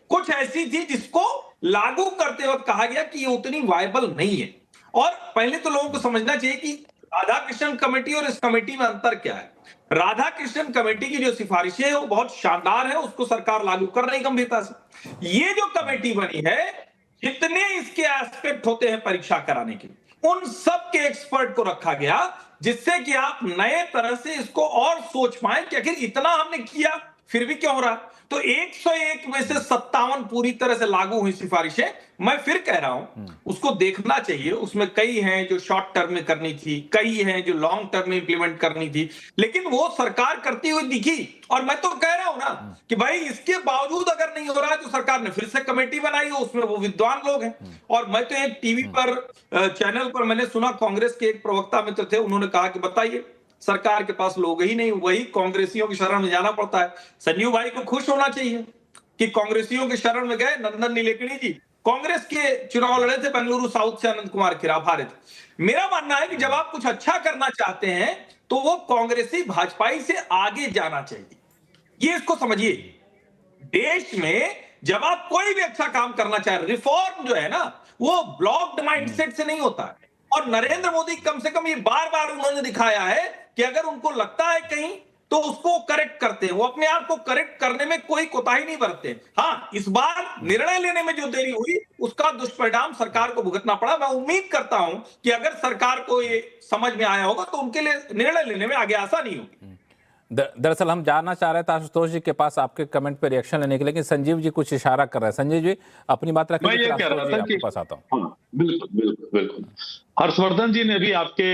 कुछ ऐसी थी जिसको लागू करते वक्त कहा गया कि ये उतनी वायबल नहीं है। और पहले तो लोगों को समझना चाहिए कि राधाकृष्णन कमेटी और इस कमेटी में अंतर क्या है। राधाकृष्णन कमेटी की जो सिफारिशें है वो बहुत शानदार है, उसको सरकार लागू कर रही गंभीरता से। ये जो कमेटी बनी है, जितने इसके एस्पेक्ट होते हैं परीक्षा कराने के, उन सब के एक्सपर्ट को रखा गया, जिससे कि आप नए तरह से इसको और सोच पाए कि आखिर इतना हमने किया फिर भी क्यों हो रहा। तो 101 में से 57 पूरी तरह से लागू हुई सिफारिशें। मैं फिर कह रहा हूं उसको देखना चाहिए, उसमें कई हैं जो शॉर्ट टर्म में करनी थी, कई हैं जो लॉन्ग टर्म में इंप्लीमेंट करनी थी, लेकिन वो सरकार करती हुई दिखी। और मैं तो कह रहा हूं ना कि भाई इसके बावजूद अगर नहीं हो रहा है तो सरकार ने फिर से कमेटी बनाई हो, उसमें वो विद्वान लोग हैं। और मैं तो एक टीवी पर चैनल पर मैंने सुना, कांग्रेस के एक प्रवक्ता मित्र थे, उन्होंने कहा कि बताइए सरकार के पास लोग ही नहीं, वही कांग्रेसियों की शरण में जाना पड़ता है। संजीव भाई को खुश होना चाहिए कि कांग्रेसियों की शरण में गए। नंदन नीलेकणी जी कांग्रेस के चुनाव लड़े थे बेंगलुरु साउथ से, अनंत कुमार खिलाफ हारे थे। मेरा मानना है कि जब आप कुछ अच्छा करना चाहते हैं तो वो कांग्रेसी भाजपाई से आगे जाना चाहिए, ये इसको समझिए। देश में जब आप कोई भी अच्छा काम करना चाह रहे, रिफॉर्म जो है ना वो ब्लॉक्ड माइंडसेट से नहीं होता है। और नरेंद्र मोदी कम से कम ये बार बार उन्होंने दिखाया है कि अगर उनको लगता है कहीं तो उसको करेक्ट करते हैं, वो अपने आप को करेक्ट करने में कोई कोताही नहीं बरतते। हाँ, इस बार निर्णय लेने में जो देरी हुई उसका दुष्परिणाम सरकार को भुगतना पड़ा। मैं उम्मीद करता हूं कि अगर सरकार को ये समझ में आया होगा तो उनके लिए निर्णय लेने में आगे आसानी होगी। दरअसल हम जानना चाह रहे थे आशुतोष जी के पास आपके कमेंट पे रिएक्शन लेने के लिए, लेकिन संजीव जी कुछ इशारा कर रहे हैं। संजीव जी अपनी बात रखिए, मैं ये कह रहा था कि पास आता हूं। हाँ, बिल्कुल बिल्कुल बिल्कुल। हर्षवर्धन जी ने भी आपके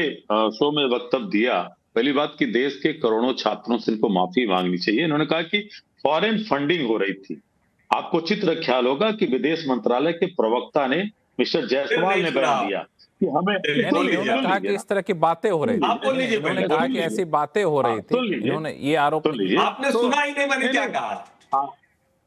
शो में वक्तव्य दिया। पहली बात कि देश के करोड़ों छात्रों से इनको माफी मांगनी चाहिए। इन्होंने कहा कि फॉरेन फंडिंग हो रही थी। आपको चित्र ख्याल होगा कि विदेश मंत्रालय के प्रवक्ता ने, मिस्टर जायसवाल ने बयान दिया कि हमें, उन्होंने कहा कि इस तरह की बातें हो रही थी, उन्होंने कहा कि ऐसी बातें हो रही थी, इन्होंने ये आरोप। आपने सुना ही नहीं, मैंने क्या कहा?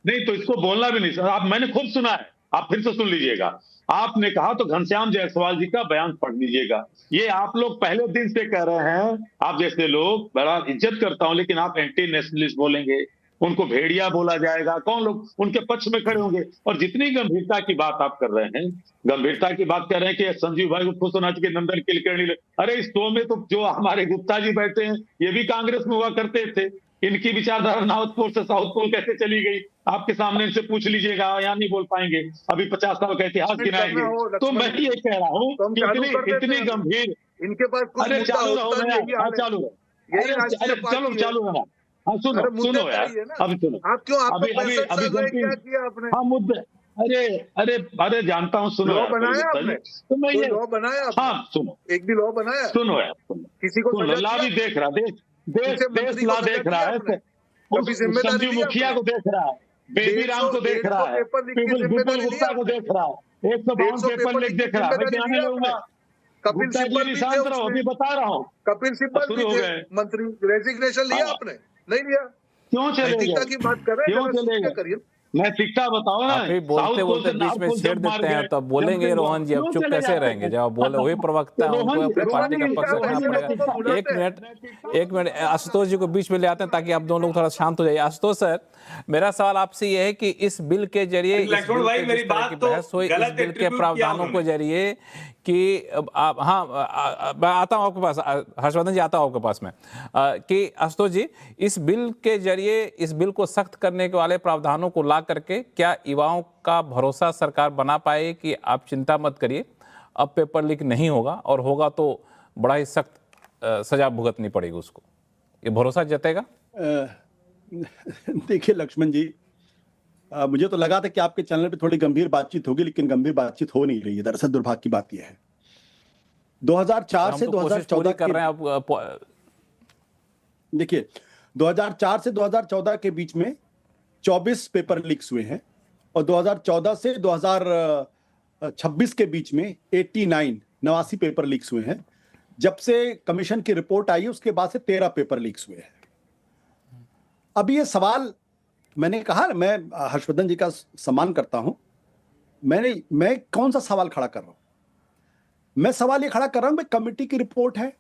नहीं तो इसको बोलना भी नहीं, आप मैंने खुद सुना है, आप फिर से सुन लीजिएगा। आपने कहा तो घनश्याम जायसवाल जी का बयान पढ़ लीजिएगा। ये आप लोग पहले दिन से कह रहे हैं, आप जैसे लोग, बड़ा इज्जत करता हूं, लेकिन आप एंटी नेशनलिस्ट बोलेंगे, उनको भेड़िया बोला जाएगा, कौन लोग उनके पक्ष में खड़े होंगे। और जितनी गंभीरता की बात आप कर रहे हैं, गंभीरता की बात कर रहे हैं कि संजीव भाई को खुश होना चाहिए, नंदन नीलेकणी, अरे इस शो में तो जो हमारे गुप्ता जी बैठे हैं ये भी कांग्रेस में हुआ करते थे। इनकी विचारधारा नॉर्थ पोल से साउथ पोल कैसे चली गई, आपके सामने इनसे पूछ लीजिएगा, यहाँ नहीं बोल पाएंगे। अभी 50 साल का इतिहास गिनाएंगे। तो मैं ये कह रहा हूँ कि इतनी गंभीर, इनके पास अरे चालू रहो, चालू रहो, चलो चालू रहना। हाँ सुनो यार, अभी सुनो, आप क्यों, अभी क्या किया आपने? हाँ मुद्दे, अरे जानता हूँ, सुनो लॉ बनाया आपने, तो मैं ये लॉ बनाया। हाँ सुनो, एक भी लॉ बनाया? सुनो यार, किसी को लॉ भी देख रहा, देश लॉ देख रहा है, संजीव मुखिया को देख रहा है, बेबी राम को देख रहा है, विपुल गुप्ता को देख रहा है, 152 पेपर लीक देख रहा है। मैं ध्यान लूंगा, कपिल सिब्बल भी शांत रहो, अभी बता रहा हूँ। कपिल सिब्बल भी थे मंत्री, रेजिग्नेशन लिया आपने? नहीं लिया। क्यों चलेगा? की बात कर रहे हैं, क्यों चलेगा? नैतिकता बताओ ना। बोलते बोलते बीच में छेड़ देते हैं, तो बोलेंगे रोहन जी, अब चुप कैसे रहेंगे? जब बोले वही प्रवक्ता है, उनको अपनी पार्टी का पक्ष रखना पड़ेगा। एक मिनट आशुतोष जी को बीच में ले आते हैं ताकि आप दोनों लोग थोड़ा शांत हो जाइए। आशुतोष सर, मेरा सवाल आपसे यह है कि इस बिल के जरिए, लक्ष्मण भाई मेरी बात तो इस बिल के प्रावधानों के जरिए कि आप, हाँ मैं आता हूँ आपके पास, हर्षवर्धन जी आता हूँ आपके पास में, कि आशुतोष जी, इस बिल के जरिए, इस बिल को सख्त करने के वाले प्रावधानों को ला करके क्या युवाओं का भरोसा सरकार बना पाए कि आप चिंता मत करिए, अब पेपर लीक नहीं होगा, और होगा तो बड़ा ही सख्त सजा भुगतनी पड़ेगी उसको, ये भरोसा जतेगा? देखिए लक्ष्मण जी, मुझे तो लगा था कि आपके चैनल पे थोड़ी गंभीर बातचीत होगी, लेकिन गंभीर बातचीत हो नहीं रही है। दरअसल दुर्भाग्य की बात यह है, 2004 से 2014 कर रहे हैं आप। देखिए 2004 से 2014 के बीच में 24 पेपर लीक्स हुए हैं, और 2014 से 2026 के बीच में 89 पेपर लीक्स हुए हैं। जब से कमीशन की रिपोर्ट आई उसके बाद से 13 पेपर लीक्स हुए हैं। अब ये सवाल, मैंने कहा मैं हर्षवर्धन जी का सम्मान करता हूं, मैं कौन सा सवाल खड़ा कर रहा हूं? मैं सवाल ये खड़ा कर रहा हूं, कमेटी की रिपोर्ट है,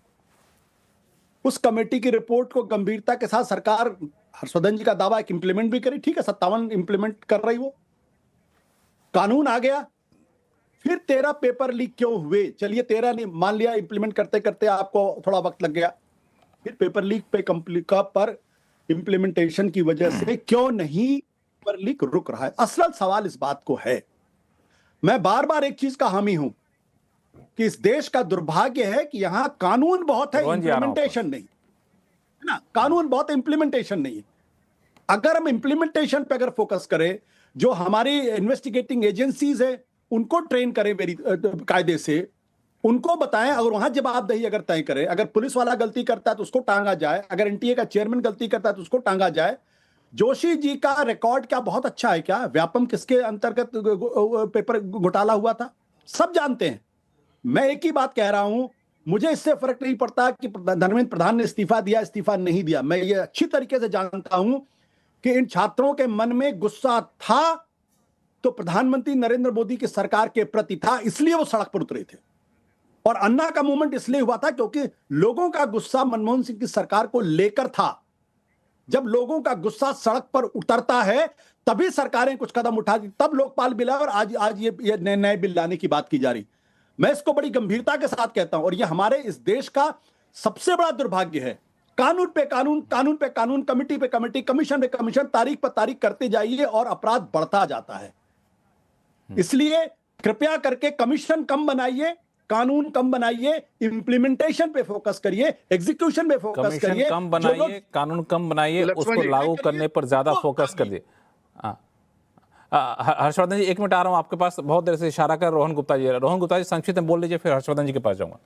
उस कमेटी की रिपोर्ट को गंभीरता के साथ सरकार, हर्षवर्धन जी का दावा है कि इंप्लीमेंट भी करी, ठीक है, 57 इंप्लीमेंट कर रही, वो कानून आ गया, फिर 13 पेपर लीक क्यों हुए? चलिए 13 नहीं, मान लिया इंप्लीमेंट करते करते आपको थोड़ा वक्त लग गया, फिर पेपर लीक पे पर इंप्लीमेंटेशन की वजह से क्यों नहीं पेपर लीक रुक रहा है? असल सवाल इस बात को है, मैं बार बार एक चीज का हामी हूं कि इस देश का दुर्भाग्य है कि यहां कानून बहुत है, इंप्लीमेंटेशन नहीं है ना। कानून बहुत है, इंप्लीमेंटेशन नहीं है। अगर हम इंप्लीमेंटेशन पे अगर फोकस करें, जो हमारी इन्वेस्टिगेटिंग एजेंसीज है उनको ट्रेन करें कायदे से, उनको बताएं, अगर वहां जवाबदेही अगर तय करें, अगर पुलिस वाला गलती करता है तो उसको टांगा जाए, अगर एनटीए का चेयरमैन गलती करता है तो उसको टांगा जाए। जोशी जी का रिकॉर्ड क्या बहुत अच्छा है क्या? व्यापम किसके अंतर्गत पेपर घोटाला हुआ था, सब जानते हैं। मैं एक ही बात कह रहा हूं, मुझे इससे फर्क नहीं पड़ता कि धर्मेंद्र प्रधान ने इस्तीफा दिया, इस्तीफा नहीं दिया। मैं ये अच्छी तरीके से जानता हूं कि इन छात्रों के मन में गुस्सा था तो प्रधानमंत्री नरेंद्र मोदी की सरकार के प्रति था, इसलिए वो सड़क पर उतरे थे। और अन्ना का मूवमेंट इसलिए हुआ था क्योंकि लोगों का गुस्सा मनमोहन सिंह की सरकार को लेकर था। जब लोगों का गुस्सा सड़क पर उतरता है तभी सरकारें कुछ कदम उठाती, तब लोकपाल बिल और आज ये नए बिल लाने की बात की जा रही। मैं इसको बड़ी गंभीरता के साथ कहता हूं और ये हमारे इस देश का सबसे बड़ा दुर्भाग्य है। कानून पे कानून, कानून पे कानून, कमेटी पे कमेटी, कमीशन पे कमीशन, तारीख पर तारीख करते जाइए और अपराध बढ़ता जाता है। इसलिए कृपया करके कमीशन कम बनाइए, कानून कम बनाइए, इंप्लीमेंटेशन पे फोकस करिए, एग्जीक्यूशन पे फोकस करिए। कम बनाइए, कानून कम बनाइए, उसको लागू करने पर ज्यादा फोकस करिए। हर्षवर्धन जी 1 मिनट आ रहा हूं आपके पास, बहुत देर से इशारा कर रोहन गुप्ता जी संक्षिप्त में बोल लीजिए, फिर हर्षवर्धन जी के पास जाऊंगा।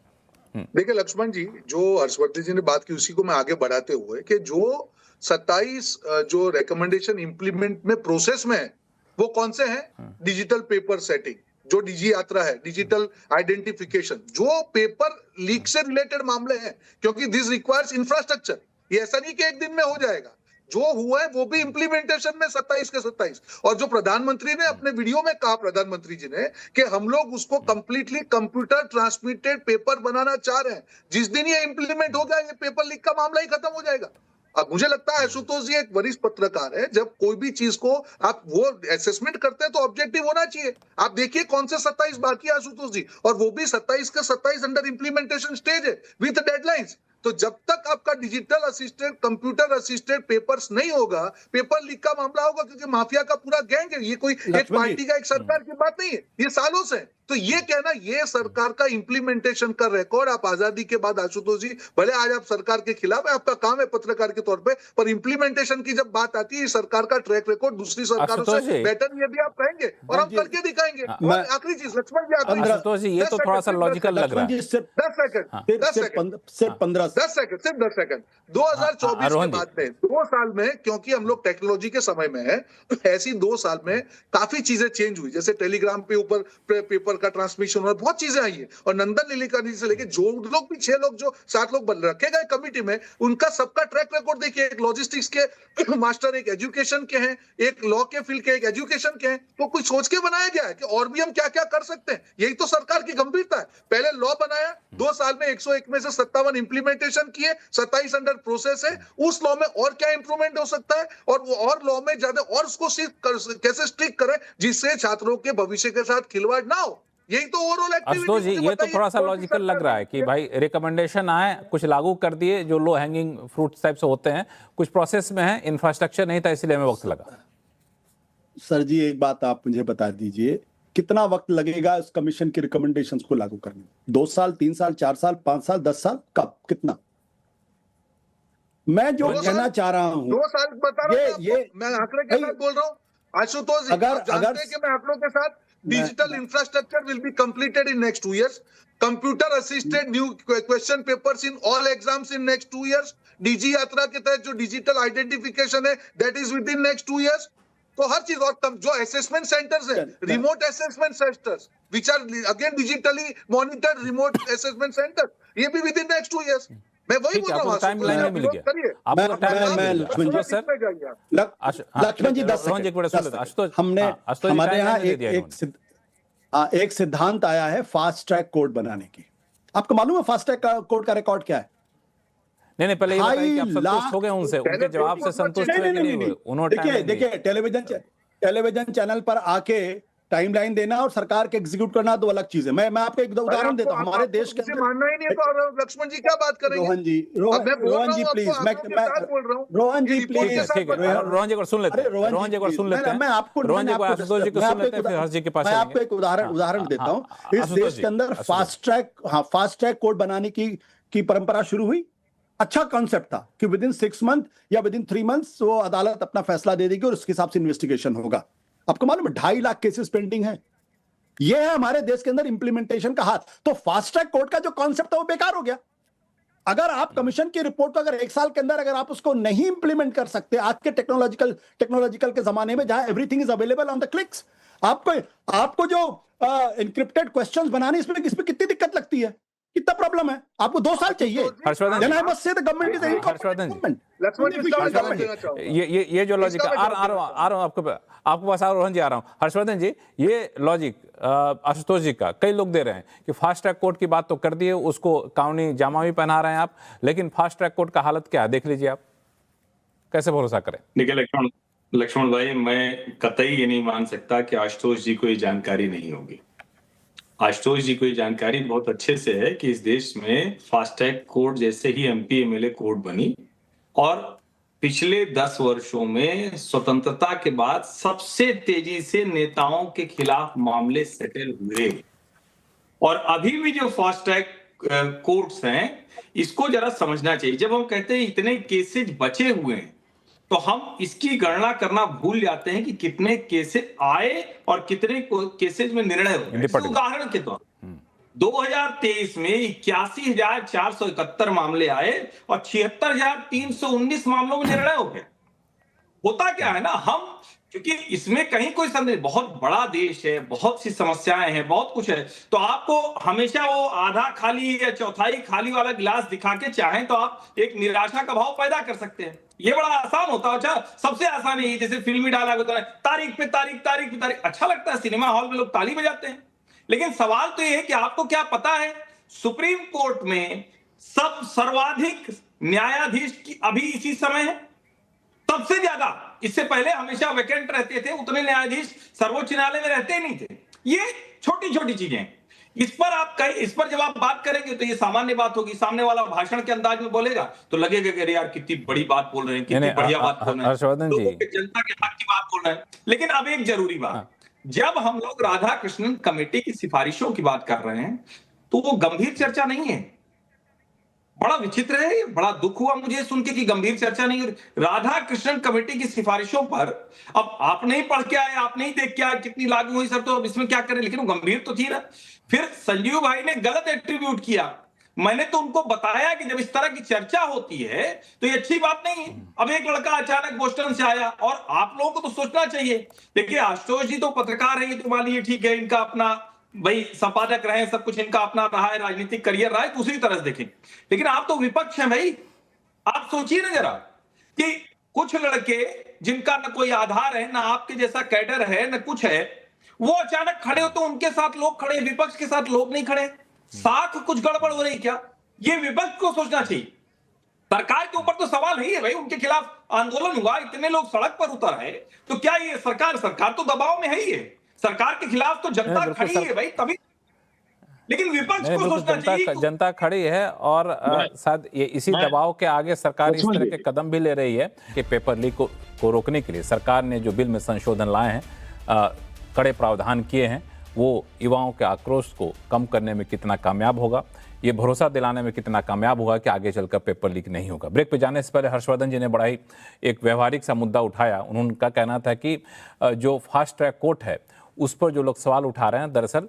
देखिए लक्ष्मण जी, जो हर्षवर्धन जी ने बात की उसी को मैं आगे बढ़ाते हुए कि जो 27 जो रिकमेंडेशन इंप्लीमेंट में प्रोसेस में है वो कौन से हैं? डिजिटल पेपर सेटिंग, जो डीजी यात्रा है, डिजिटल आइडेंटिफिकेशन, जो पेपर लीक से रिलेटेड मामले हैं, क्योंकि दिस रिक्वायर्स इंफ्रास्ट्रक्चर। ये ऐसा नहीं कि एक दिन में हो जाएगा, जो हुआ है वो भी इंप्लीमेंटेशन में 27 के 27। और जो प्रधानमंत्री ने अपने वीडियो में कहा, प्रधानमंत्री जी ने, कि हम लोग उसको कंप्लीटली कंप्यूटर ट्रांसमिटेड पेपर बनाना चाह रहे हैं। जिस दिन ये इंप्लीमेंट हो गया, ये पेपर लीक का मामला ही खत्म हो जाएगा। अब मुझे लगता है आशुतोष जी एक वरिष्ठ पत्रकार है, जब कोई भी चीज को आप वो असेसमेंट करते हैं तो ऑब्जेक्टिव होना चाहिए। आप देखिए कौन से 27 बाकी है आशुतोष जी, और वो भी 27 के 27 अंडर इंप्लीमेंटेशन स्टेज है विद डेडलाइंस। तो जब तक आपका digital assistant, computer assistant papers नहीं होगा, पेपर लीक का मामला होगा, क्योंकि माफिया का पूरा गैंग है। ये कोई एक पार्टी का, एक सरकार की बात नहीं है, ये सालों से। तो ये कहना, ये सरकार का इंप्लीमेंटेशन का रिकॉर्ड आप आजादी के बाद, आशुतोष जी, भले आज आप सरकार के खिलाफ है, आपका काम है पत्रकार के तौर पे, पर इंप्लीमेंटेशन की जब बात आती है, सरकार का ट्रैक रिकॉर्ड दूसरी सरकारों से बेटर ये भी आप कहेंगे और हम करके दिखाएंगे। और आखिरी चीज लक्ष्मण जी, आशुतोष जी, ये तो थोड़ा सा लॉजिकल लग रहा है। 10 सेकंड 2024 के बाद में 2 साल में, क्योंकि हम लोग टेक्नोलॉजी के समय में है, तो ऐसी 2 साल में काफी चीजें चेंज हुई। जैसे टेलीग्राम पे ऊपर पेपर का ट्रांसमिशन और बहुत चीजें आई है। और नंदन नीलेकणी से लेके जो लोग भी 6 लोग, जो 7 लोग रखे गए कमिटी में, उनका सबका ट्रैक रिकॉर्ड देखिए। एक लॉजिस्टिक्स के मास्टर, एक एजुकेशन के हैं, एक लॉ के फील्ड के, एक एजुकेशन के हैं। तो कुछ सोच के बनाया गया है कि और भी हम क्या क्या कर सकते हैं। यही तो सरकार की गंभीरता है। पहले लॉ बनाया, 2 साल में 101 में से 57 इंप्लीमेंटेशन किए, 27 अंडर प्रोसेस है। उस लॉ में और क्या इंप्रूवमेंट हो सकता है, और वो और लॉ में ज्यादा और उसको कैसे स्ट्रिक्ट करें जिससे छात्रों के भविष्य के साथ खिलवाड़ ना हो। यही तो ओवरऑल आशुतोष जी, ये तो थोड़ा सा लॉजिकल लग रहा है कि भाई रिकमेंडेशन आए, कुछ लागू कर दिए जो लो हैंगिंग फ्रूट्स टाइप से होते हैं, कुछ प्रोसेस में है, इंफ्रास्ट्रक्चर नहीं था, इसलिए हमें वक्त लगा। सर जी एक बात आप मुझे बता दीजिए, कितना वक्त लगेगा इस कमीशन की रिकमेंडेशंस को लागू करने में? 2 साल, 3 साल, 4 साल, 5 साल, 10 साल, कब, कितना? मैं जो कहना चाह रहा हूं, 2 साल बता रहा हूं, मैं आंकड़े के साथ बोल रहा हूं आशुतोष जी। अगर जानते हैं कि मैं आंकड़ों के साथ, digital infrastructure will be completed in next 2 years, computer assisted new question papers in all exams in next 2 years, Digi Yatra के तहत जो डिजिटल आइडेंटिफिकेशन है that is within next 2 years। तो हर चीज, और जो असेसमेंट सेंटर्स है, remote assessment centres which are again digitally monitored remote assessment centre, ये भी विद इन नेक्स्ट 2 years। मैं वही बोल रहा हूँ, टाइम लाइन में मिल गया लक्ष्मण जी 10 सेकंड। हमने हमारे यहाँ एक सिद्धांत आया है फास्ट ट्रैक कोर्ट बनाने की। आपको मालूम है फास्ट ट्रैक कोर्ट का रिकॉर्ड क्या है? नहीं, पहले ये बताइए कि आप संतुष्ट हो गए उनसे, उनके जवाब से संतुष्ट हुए कि नहीं? उन्होंने देखिए टेलीविजन चैनल पर आके टाइमलाइन देना और सरकार के एग्जीक्यूट करना दो अलग चीज है। मैं आपको एक उदाहरण देता हूं। हमारे देश के अंदर मानना ही नहीं तो लक्ष्मण जी क्या बात करेंगे? रोहन जी प्लीज, रोहन जी प्लीज, ठीक है, रोहन जी को सुन लेते हैं, रोहन जी को सुन लेते हैं, मैं आपको रोहन जी को आशुतोष जी को सुन लेते हैं, फिर हर्ष जी के पास मैं आपको एक उदाहरण देता हूं। इस देश के अंदर फास्ट ट्रैक कोर्ट बनाने की परंपरा शुरू हुई। अच्छा कॉन्सेप्ट था कि विद इन 6 month या विद इन 3 months वो अदालत अपना फैसला दे देगी और उसके हिसाब से इन्वेस्टिगेशन होगा। आपको मालूम है 2.5 लाख केसेस पेंडिंग है। ये है हमारे देश के अंदर इंप्लीमेंटेशन का हाथ। तो फास्ट ट्रैक कोर्ट का जो कॉन्सेप्ट था वो बेकार हो गया। अगर आप कमीशन की रिपोर्ट को अगर 1 साल के अंदर अगर आप उसको नहीं इंप्लीमेंट कर सकते आज के टेक्नोलॉजिकल के जमाने में जहां everything is available on the clicks, आपको जो इंक्रिप्टेड क्वेश्चंस बनाने इसमें कितनी दिक्कत लगती है, कितना प्रॉब्लम है? आपको 2 साल चाहिए। हर्षवर्धन ये जो लॉजिक आ रहा हूं आपको पास रोहन जी आ रहा हूं। हर्षवर्धन जी, ये लॉजिक आशुतोष जी का कई लोग दे रहे हैं कि फास्ट ट्रैक कोर्ट की बात तो कर दी है, उसको कानूनी जामा भी पहना रहे हैं आप, लेकिन फास्ट ट्रैक कोर्ट का हालत क्या है देख लीजिए आप, कैसे भरोसा करें? देखिए लक्ष्मण भाई, मैं कतई ये नहीं मान सकता कि आशुतोष जी को ये जानकारी नहीं होगी। आशुतोष जी को ये जानकारी बहुत अच्छे से है कि इस देश में फास्ट ट्रैक कोर्ट जैसे ही एमपी एमएलए कोर्ट बनी और पिछले 10 वर्षों में स्वतंत्रता के बाद सबसे तेजी से नेताओं के खिलाफ मामले सेटल हुए। और अभी भी जो फास्ट ट्रैक कोर्ट्स हैं, इसको जरा समझना चाहिए। जब हम कहते हैं इतने केसेज बचे हुए हैं, तो हम इसकी गणना करना भूल जाते हैं कि कितने केसेस आए और कितने केसेस में निर्णय हुए। उदाहरण के तौर 2023 में 81,471 मामले आए और 76,319 मामलों में निर्णय हो गए। होता क्या है ना, हम क्योंकि इसमें कहीं कोई संदेह, बहुत बड़ा देश है, बहुत सी समस्याएं हैं, बहुत कुछ है, तो आपको हमेशा वो आधा खाली या चौथाई खाली वाला गिलास दिखा के चाहें तो आप एक निराशा का भाव पैदा कर सकते हैं। ये बड़ा आसान होता है। अच्छा, सबसे आसान है जैसे फिल्मी डायलॉग होता है, तारीख पे तारीख। अच्छा लगता है, सिनेमा हॉल में लोग ताली बजाते हैं। लेकिन सवाल तो ये है कि आपको क्या पता है, सुप्रीम कोर्ट में सर्वाधिक न्यायाधीश की अभी इसी समय है, सबसे ज्यादा। इससे पहले हमेशा वैकेंट रहते थे, उतने न्यायाधीश सर्वोच्च न्यायालय में रहते नहीं थे। ये छोटी छोटी चीजें, इस पर जब आप बात करेंगे तो ये सामान्य बात होगी। सामने वाला भाषण के अंदाज में बोलेगा तो लगेगा कि यार कितनी बड़ी बात बोल रहे हैं, कितनी बढ़िया बात बोल रहे हैं, लोगों के जनता के हक की बात बोल रहे हैं। लेकिन अब एक जरूरी बात, जब हम लोग राधा कृष्णन कमेटी की सिफारिशों की बात कर रहे हैं तो वो गंभीर चर्चा नहीं है। बड़ा विचित्र है, बड़ा दुख हुआ मुझे सुन के कि गंभीर चर्चा नहीं। राधा कृष्णन कमेटी की सिफारिशों पर अब आप नहीं पढ़ के आए, आप नहीं देख के आए कितनी लागू हुई सर, तो अब इसमें क्या करें, लेकिन वो गंभीर तो थी ना। फिर संजीव भाई ने गलत एट्रीब्यूट किया। मैंने तो उनको बताया कि जब इस तरह की चर्चा होती है तो ये अच्छी बात नहीं है। अब एक लड़का अचानक बोस्टन से आया, और आप लोगों को तो सोचना चाहिए। देखिए आशुतोष जी तो पत्रकार है, ये तो मानिए ठीक है, इनका अपना भाई संपादक रहे, सब कुछ इनका अपना रहा है, राजनीतिक करियर रहा है, दूसरी तरह से देखें। लेकिन आप तो विपक्ष हैं भाई, आप सोचिए ना जरा कि कुछ लड़के जिनका न कोई आधार है, ना आपके जैसा कैडर है, न कुछ है, वो अचानक खड़े हो तो उनके साथ लोग खड़े, विपक्ष के साथ लोग नहीं खड़े। साथ कुछ गड़बड़ हो रही क्या? ये विपक्ष को सोचना चाहिए। सरकार के ऊपर तो सवाल नहीं है भाई, उनके खिलाफ आंदोलन हुआ, इतने लोग सड़क पर उतर आए, तो क्या ये सरकार तो दबाव में है ही है। सरकार के खिलाफ तो जनता खड़ी है भाई, तभी। लेकिन विपक्ष को सोचना चाहिए, जनता खड़ी है और शायद ये इसी दबाव के आगे सरकार इस तरह के कदम भी ले रही है कि पेपर लीक को रोकने के लिए सरकार ने जो बिल में संशोधन लाए हैं, कड़े प्रावधान किए हैं, वो युवाओं के आक्रोश को कम करने में कितना कामयाब होगा, ये भरोसा दिलाने में कितना कामयाब होगा कि आगे चलकर पेपर लीक नहीं होगा। ब्रेक पे जाने से पहले हर्षवर्धन जी ने बड़ा ही एक व्यवहारिक सा मुद्दा उठाया। उनका कहना था कि जो फास्ट ट्रैक कोर्ट है उस पर जो लोग सवाल उठा रहे हैं, दरअसल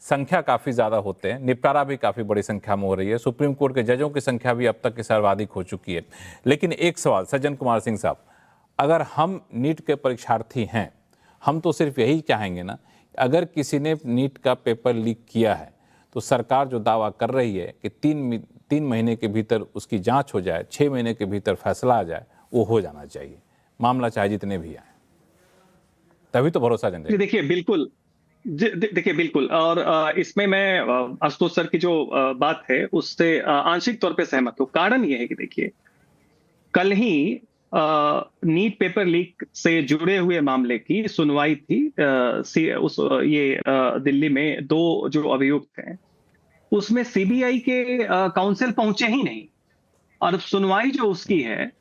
संख्या काफ़ी ज़्यादा होते हैं, निपटारा भी काफ़ी बड़ी संख्या में हो रही है, सुप्रीम कोर्ट के जजों की संख्या भी अब तक की सर्वाधिक हो चुकी है। लेकिन एक सवाल, सज्जन कुमार सिंह साहब, अगर हम नीट के परीक्षार्थी हैं, हम तो सिर्फ यही चाहेंगे ना, अगर किसी ने नीट का पेपर लीक किया है तो सरकार जो दावा कर रही है कि तीन महीने के भीतर उसकी जांच हो जाए, 6 महीने के भीतर फैसला आ जाए, वो हो जाना चाहिए, मामला चाहे जितने भी आए, तभी तो भरोसा जनरेगा। देखिए बिल्कुल और इसमें मैं आशुतोष सर की जो बात है उससे आंशिक तौर पे सहमत हूं। कारण यह है कि देखिए, कल ही नीट पेपर लीक से जुड़े हुए मामले की सुनवाई थी। दिल्ली में 2 जो अभियुक्त हैं उसमें सीबीआई के काउंसिल पहुंचे ही नहीं, और सुनवाई जो उसकी है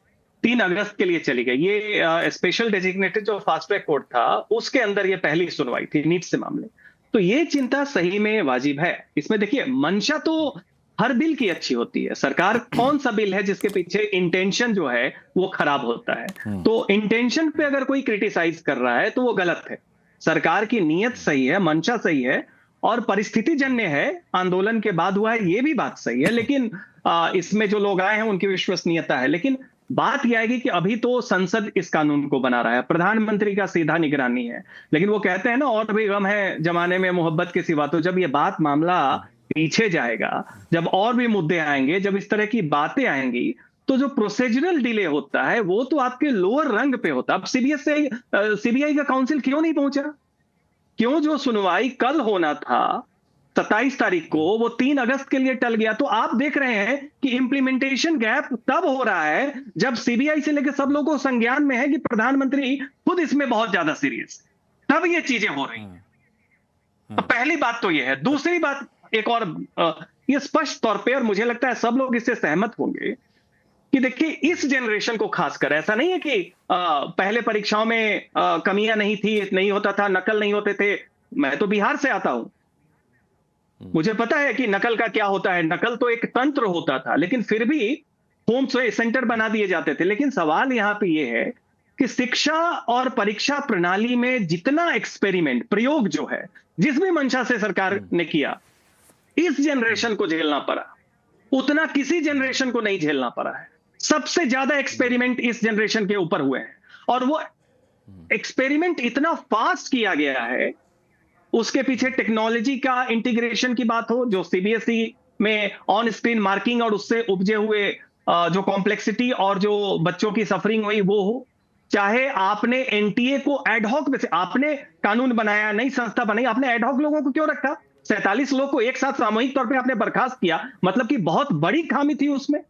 3 अगस्त के लिए चली गई। ये स्पेशल डेजिग्नेटेड जो फास्ट ट्रैक कोर्ट था उसके अंदर ये पहली सुनवाई थी नीट से मामले। तो ये चिंता सही में वाजिब है। इसमें देखिए, मंशा तो हर बिल की अच्छी होती है। सरकार कौन सा बिल है जिसके पीछे इंटेंशन जो है वो खराब होता है? तो इंटेंशन पे अगर कोई क्रिटिसाइज कर रहा है तो वो गलत है। सरकार की नीयत सही है, मंशा सही है और परिस्थिति जन्य है, आंदोलन के बाद हुआ है, ये भी बात सही है। लेकिन इसमें जो लोग आए हैं उनकी विश्वसनीयता है। लेकिन बात यह आएगी कि अभी तो संसद इस कानून को बना रहा है, प्रधानमंत्री का सीधा निगरानी है। लेकिन वो कहते हैं ना, और भी गम है जमाने में मोहब्बत की सिवा। तो जब ये बात मामला पीछे जाएगा, जब और भी मुद्दे आएंगे, जब इस तरह की बातें आएंगी, तो जो प्रोसीजरल डिले होता है वो तो आपके लोअर रंग पे होता है। अब सीबीआई का काउंसिल क्यों नहीं पहुंचा? क्यों जो सुनवाई कल होना था 27 तारीख को, वो 3 अगस्त के लिए टल गया? तो आप देख रहे हैं कि इंप्लीमेंटेशन गैप तब हो रहा है जब सीबीआई से लेकर सब लोगों को संज्ञान में है कि प्रधानमंत्री खुद इसमें बहुत ज्यादा सीरियस, तब ये चीजें हो रही हैं। तो पहली बात तो ये है। दूसरी बात एक और, ये स्पष्ट तौर पे, और मुझे लगता है सब लोग इससे सहमत होंगे कि देखिए, इस जनरेशन को खासकर, ऐसा नहीं है कि पहले परीक्षाओं में कमियां नहीं थी, नहीं होता था, नकल नहीं होते थे। मैं तो बिहार से आता हूं, मुझे पता है कि नकल का क्या होता है। नकल तो एक तंत्र होता था, लेकिन फिर भी होम सेंटर बना दिए जाते थे। लेकिन सवाल यहां पे ये है कि शिक्षा और परीक्षा प्रणाली में जितना एक्सपेरिमेंट, प्रयोग जो है, जिस भी मंशा से सरकार ने किया, इस जनरेशन को झेलना पड़ा, उतना किसी जनरेशन को नहीं झेलना पड़ा है। सबसे ज्यादा एक्सपेरिमेंट इस जनरेशन के ऊपर हुए हैं, और वो एक्सपेरिमेंट इतना फास्ट किया गया है। उसके पीछे टेक्नोलॉजी का इंटीग्रेशन की बात हो, जो सीबीएसई में ऑन स्क्रीन मार्किंग और उससे उपजे हुए जो कॉम्प्लेक्सिटी और जो बच्चों की सफरिंग हुई वो हो, चाहे आपने एनटीए को एडहॉक में से, आपने कानून बनाया, नई संस्था बनाई, आपने एडहॉक लोगों को क्यों रखा? 47 लोग को एक साथ सामूहिक तौर पे आपने बर्खास्त किया, मतलब कि बहुत बड़ी खामी थी उसमें।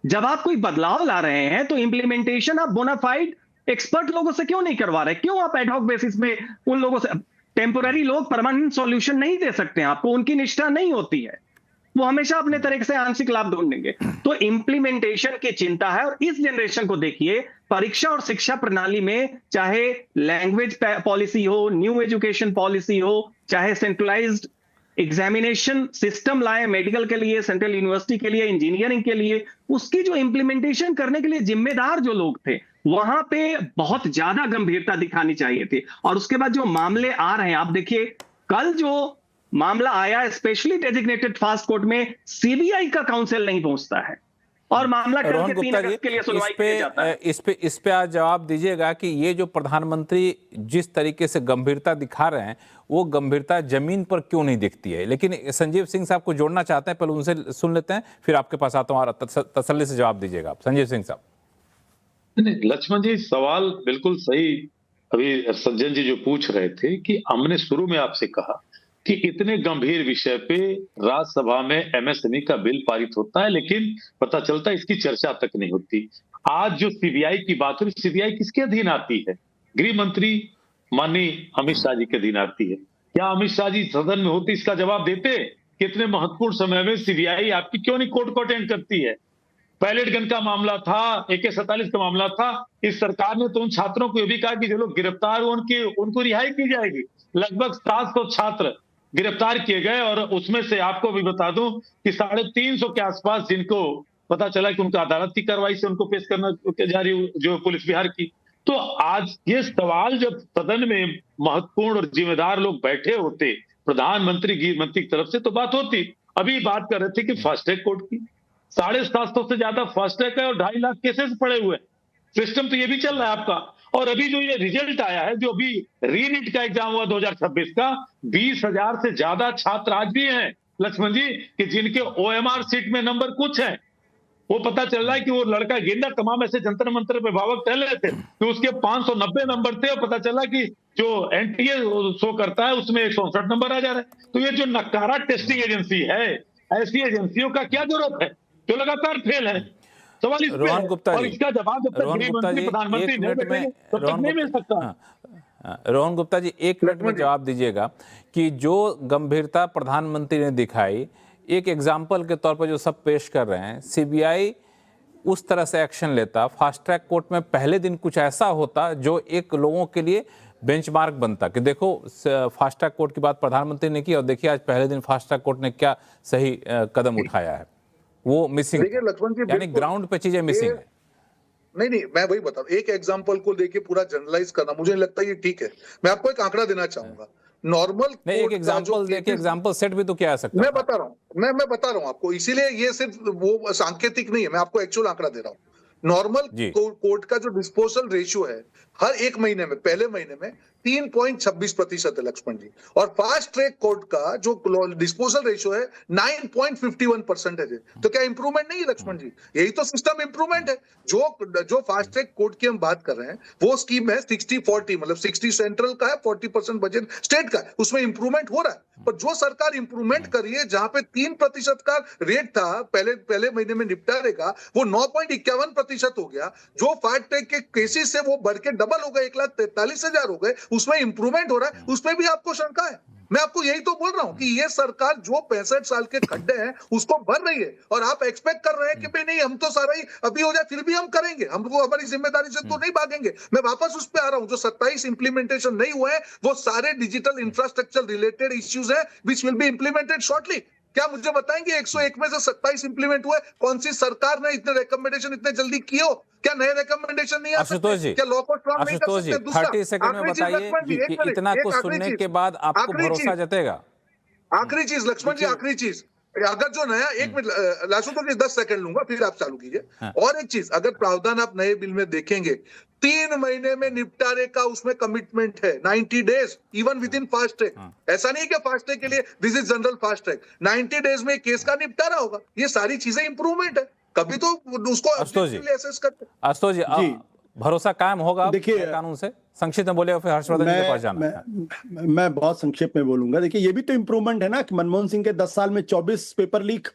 जब आप कोई बदलाव ला रहे हैं तो इंप्लीमेंटेशन आप बोनाफाइड एक्सपर्ट लोगों से क्यों नहीं करवा रहे? क्यों आप एडहॉक बेसिस में उन लोगों से? टेम्पोररी लोग परमानेंट सॉल्यूशन नहीं दे सकते हैं आपको, उनकी निष्ठा नहीं होती है, वो हमेशा अपने तरीके से आंशिक लाभ ढूंढेंगे। तो इंप्लीमेंटेशन की चिंता है। और इस जनरेशन को देखिए, परीक्षा और शिक्षा प्रणाली में चाहे लैंग्वेज पॉलिसी हो, न्यू एजुकेशन पॉलिसी हो, चाहे सेंट्रलाइज्ड एग्जामिनेशन सिस्टम लाए मेडिकल के लिए, सेंट्रल यूनिवर्सिटी के लिए, इंजीनियरिंग के लिए, उसकी जो इंप्लीमेंटेशन करने के लिए जिम्मेदार जो लोग थे, वहां पे बहुत ज्यादा गंभीरता दिखानी चाहिए थी। और उसके बाद जो मामले आ रहे हैं, आप देखिए, कल जो मामला आया स्पेशली डेजिग्नेटेड फास्ट कोर्ट में, सीबीआई का काउंसिल नहीं पहुंचता है, और मामला कल के 3 अगस्त के लिए सुनवाई किया जाता है। इस पे आज जवाब दीजिएगा कि ये जो प्रधानमंत्री जिस तरीके से गंभीरता दिखा रहे हैं, वो गंभीरता जमीन पर क्यों नहीं दिखती है? लेकिन संजीव सिंह साहब को जोड़ना चाहते हैं, पहले उनसे सुन लेते हैं, फिर आपके पास आता हूं, और तसल्ली से जवाब दीजिएगा आप, संजीव सिंह साहब। नहीं, लक्ष्मण जी, सवाल बिल्कुल सही अभी सज्जन जी जो पूछ रहे थे कि हमने शुरू में आपसे कहा कि इतने गंभीर विषय पे राज्यसभा में एमएसएमई का बिल पारित होता है, लेकिन पता चलता है इसकी चर्चा तक नहीं होती। आज जो सीबीआई की बात हुई, सीबीआई किसके अधीन आती है? गृह मंत्री माननीय अमित शाह जी के अधीन आती है। क्या अमित शाह जी सदन में होती इसका जवाब देते? कितने महत्वपूर्ण समय में सीबीआई आपकी क्यों नहीं कोर्ट को अटेंड करती है? पैलेट गन का मामला था, AK-47 का मामला था, इस सरकार ने तो उन छात्रों को यह भी कहा कि जो लोग गिरफ्तार हुए उनको रिहाई की जाएगी। लगभग 700 छात्र गिरफ्तार किए गए, और उसमें से आपको भी बता दूं कि 350 के आसपास जिनको पता चला कि उनका अदालत की कार्रवाई से उनको पेश करना जा रही, जो पुलिस बिहार की। तो आज ये सवाल जब सदन में महत्वपूर्ण और जिम्मेदार लोग बैठे होते, प्रधानमंत्री गृह मंत्री की तरफ से, तो बात होती। अभी बात कर रहे थे कि फास्ट ट्रैक कोर्ट की 750 से ज्यादा फास्ट ट्रैक है और 2.5 लाख केसेस पड़े हुए। सिस्टम तो ये भी चल रहा है आपका। और अभी जो ये रिजल्ट आया है, जो अभी रीनीट का एग्जाम हुआ 2026 का, 20,000 से ज्यादा छात्र आज भी हैं लक्ष्मण जी कि जिनके OMR सीट में नंबर कुछ है। वो पता चल रहा है कि वो लड़का गेंदा तमाम ऐसे जंतर मंतर पे भावक टहल रहे थे कि उसके 590 नंबर थे, और पता चला कि जो NTA शो करता है उसमें 169 नंबर आ जा रहा है। तो ये जो नकारा टेस्टिंग एजेंसी है, ऐसी एजेंसियों का क्या जरूरत है जो लगातार फेल है? सवाल इस पे रोहन है। गुप्ता और जी, इसका जवाब जब तक रोहन गृह गुप्ता मंत्री जी, प्रधानमंत्री एक नहीं मिनट में बैठेंगे तब तक नहीं मिल सकता। रोहन गुप्ता जी, एक मिनट में जवाब दीजिएगा कि जो गंभीरता प्रधानमंत्री ने दिखाई, एक एग्जाम्पल के तौर पर जो सब पेश कर रहे हैं, CBI उस तरह से एक्शन लेता, फास्ट ट्रैक कोर्ट में पहले दिन कुछ ऐसा होता जो एक लोगों के लिए बेंचमार्क बनता कि देखो फास्ट ट्रैक कोर्ट की बात प्रधानमंत्री ने की और देखिए आज पहले दिन फास्ट ट्रैक कोर्ट ने क्या सही कदम उठाया है। वो मिसिंग, देखिए लक्ष्मण जी, यानी ग्राउंड पे चीजें मिसिंग है। नहीं, मैं वही बता रहा हूं, एक एग्जांपल को लेके पूरा जनरलाइज करना मुझे नहीं लगता ये ठीक है। मैं आपको एक आंकड़ा देना चाहूंगा। नॉर्मल एक एग्जांपल देखिए, एग्जांपल सेट भी तो क्या आ सकता है। मैं बता रहा हूं, मैं बता रहा हूं आपको, इसीलिए ये सिर्फ वो सांकेतिक नहीं है, मैं आपको एक्चुअल आंकड़ा दे रहा हूं। नॉर्मल कोर्ट का जो डिस्पोजल रेशियो है हर एक महीने में, पहले महीने में 3.26% है लक्ष्मण जी, और फास्ट ट्रैक कोर्ट का जो डिस्पोजल रेशियो है 9.51% है। तो क्या इंप्रूवमेंट नहीं है लक्ष्मण जी? यही तो सिस्टम इंप्रूवमेंट है। जो फास्ट ट्रैक कोर्ट की हम बात कर रहे हैं वो स्कीम है 60-40, मतलब 60 सेंट्रल का है, 40% बजट स्टेट का है, उसमें इंप्रूवमेंट हो रहा है। पर जो सरकार इंप्रूवमेंट कर रही है, जहां पे 3% का रेट था पहले महीने में निपटारे का, वो 9.51% हो गया। जो फास्ट ट्रैक के केसेस है वो बढ़ के डबल हो गए, 1,43,000 हो गए, उसमें इंप्रूवमेंट हो रहा है, उसमें भी आपको शंका है। मैं आपको यही तो बोल रहा हूं कि ये सरकार जो 65 साल के खड्डे हैं उसको भर रही है, और आप एक्सपेक्ट कर रहे हैं कि भाई नहीं हम तो सारा ही अभी हो जाए, फिर भी हम करेंगे, हम वो हमारी जिम्मेदारी से तो नहीं भागेंगे। मैं वापस उस पर आ रहा हूं, जो 27 इंप्लीमेंटेशन नहीं हुए हैं वो सारे डिजिटल इंफ्रास्ट्रक्चर रिलेटेड इश्यूज है which will be implemented shortly. क्या मुझे बताएंगे 101 में से 27 इंप्लीमेंट हुए? कौन सी सरकार ने इतने रिकमेंडेशन इतने जल्दी किए हो? क्या नए रिकमेंडेशन नहीं आ सकते? क्या लॉ को स्ट्रॉन्ग नहीं कर सकते? 30 सेकंड में बताइए कि इतना कुछ सुनने के बाद आपको भरोसा जतेगा। आखिरी चीज लक्ष्मण जी, आखिरी चीज, अगर जो नया, एक मिनट लासू तो 10 सेकंड लूंगा फिर आप चालू कीजिए। और एक चीज, अगर प्रावधान आप नए बिल में देखेंगे 3 महीने में निपटारे का उसमें कमिटमेंट है, 90 days even with in fast track. ऐसा नहीं कि फास्ट ट्रैक के लिए this is general fast track, 90 days में केस का निपटारा होगा। ये सारी चीजें इंप्रूवमेंट है, कभी तो उसको असेस करते। आशुतोष जी, भरोसा कायम होगा देखिए कानून से? संक्षिप्त में बोलेगा, फिर हर्षवर्धन जी के पास जाना है। मैं बहुत संक्षेप में बोलूंगा। देखिए ये भी तो इंप्रूवमेंट है ना कि मनमोहन सिंह के 10 साल में 24 पेपर लीक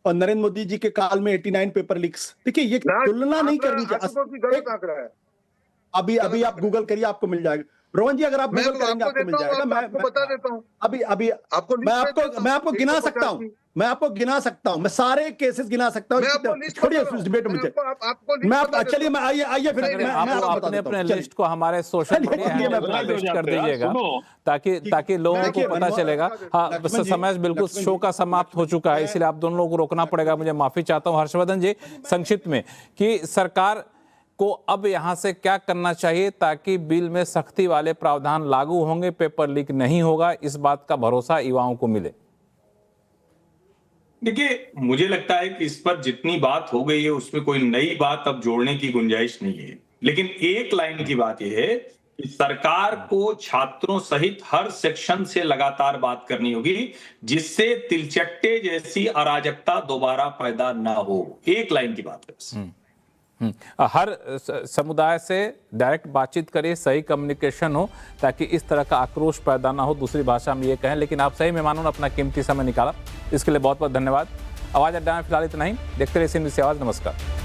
और नरेंद्र मोदी जी के काल में 89 पेपर लीक्स। देखिए ये तुलना नहीं करनी चाहिए। अभी आप गूगल करिए, आपको मिल जाएगा। रोहन जी, अगर आप गूगल करेंगे आपको मिल जाएगा। मैं बता देता हूं, अभी आपको मैं आपको गिना सकता हूं, मैं सारे केसेस गिना सकता हूं। छोड़िए उस डिबेट में, मैं आप चलिए, मैं आइए फिर मैं अपने लिस्ट को हमारे सोशल मीडिया में पेश कर दीजिएगा ताकि लोगों को पता चलेगा। हाँ, समय बिल्कुल शो का समाप्त हो चुका है, इसलिए आप दोनों लोगों को रोकना पड़ेगा, मुझे माफी चाहता हूँ। हर्षवर्धन जी, संक्षिप्त में कि सरकार को अब यहां से क्या करना चाहिए ताकि बिल में सख्ती वाले प्रावधान लागू होंगे, पेपर लीक नहीं होगा, इस बात का भरोसा युवाओं को मिले? देखिए, मुझे लगता है कि इस पर जितनी बात हो गई है उसमें कोई नई बात अब जोड़ने की गुंजाइश नहीं है। लेकिन एक लाइन की बात यह है कि सरकार को छात्रों सहित हर सेक्शन से लगातार बात करनी होगी जिससे तिलचट्टे जैसी अराजकता दोबारा पैदा ना हो। एक लाइन की बात है। हर समुदाय से डायरेक्ट बातचीत करिए, सही कम्युनिकेशन हो ताकि इस तरह का आक्रोश पैदा ना हो। दूसरी भाषा में ये कहें, लेकिन आप सही मेहमानों ने अपना कीमती समय निकाला, इसके लिए बहुत बहुत धन्यवाद। आवाज अड्डा में फिलहाल इतना ही। देखते रहिए CNBC आवाज। नमस्कार।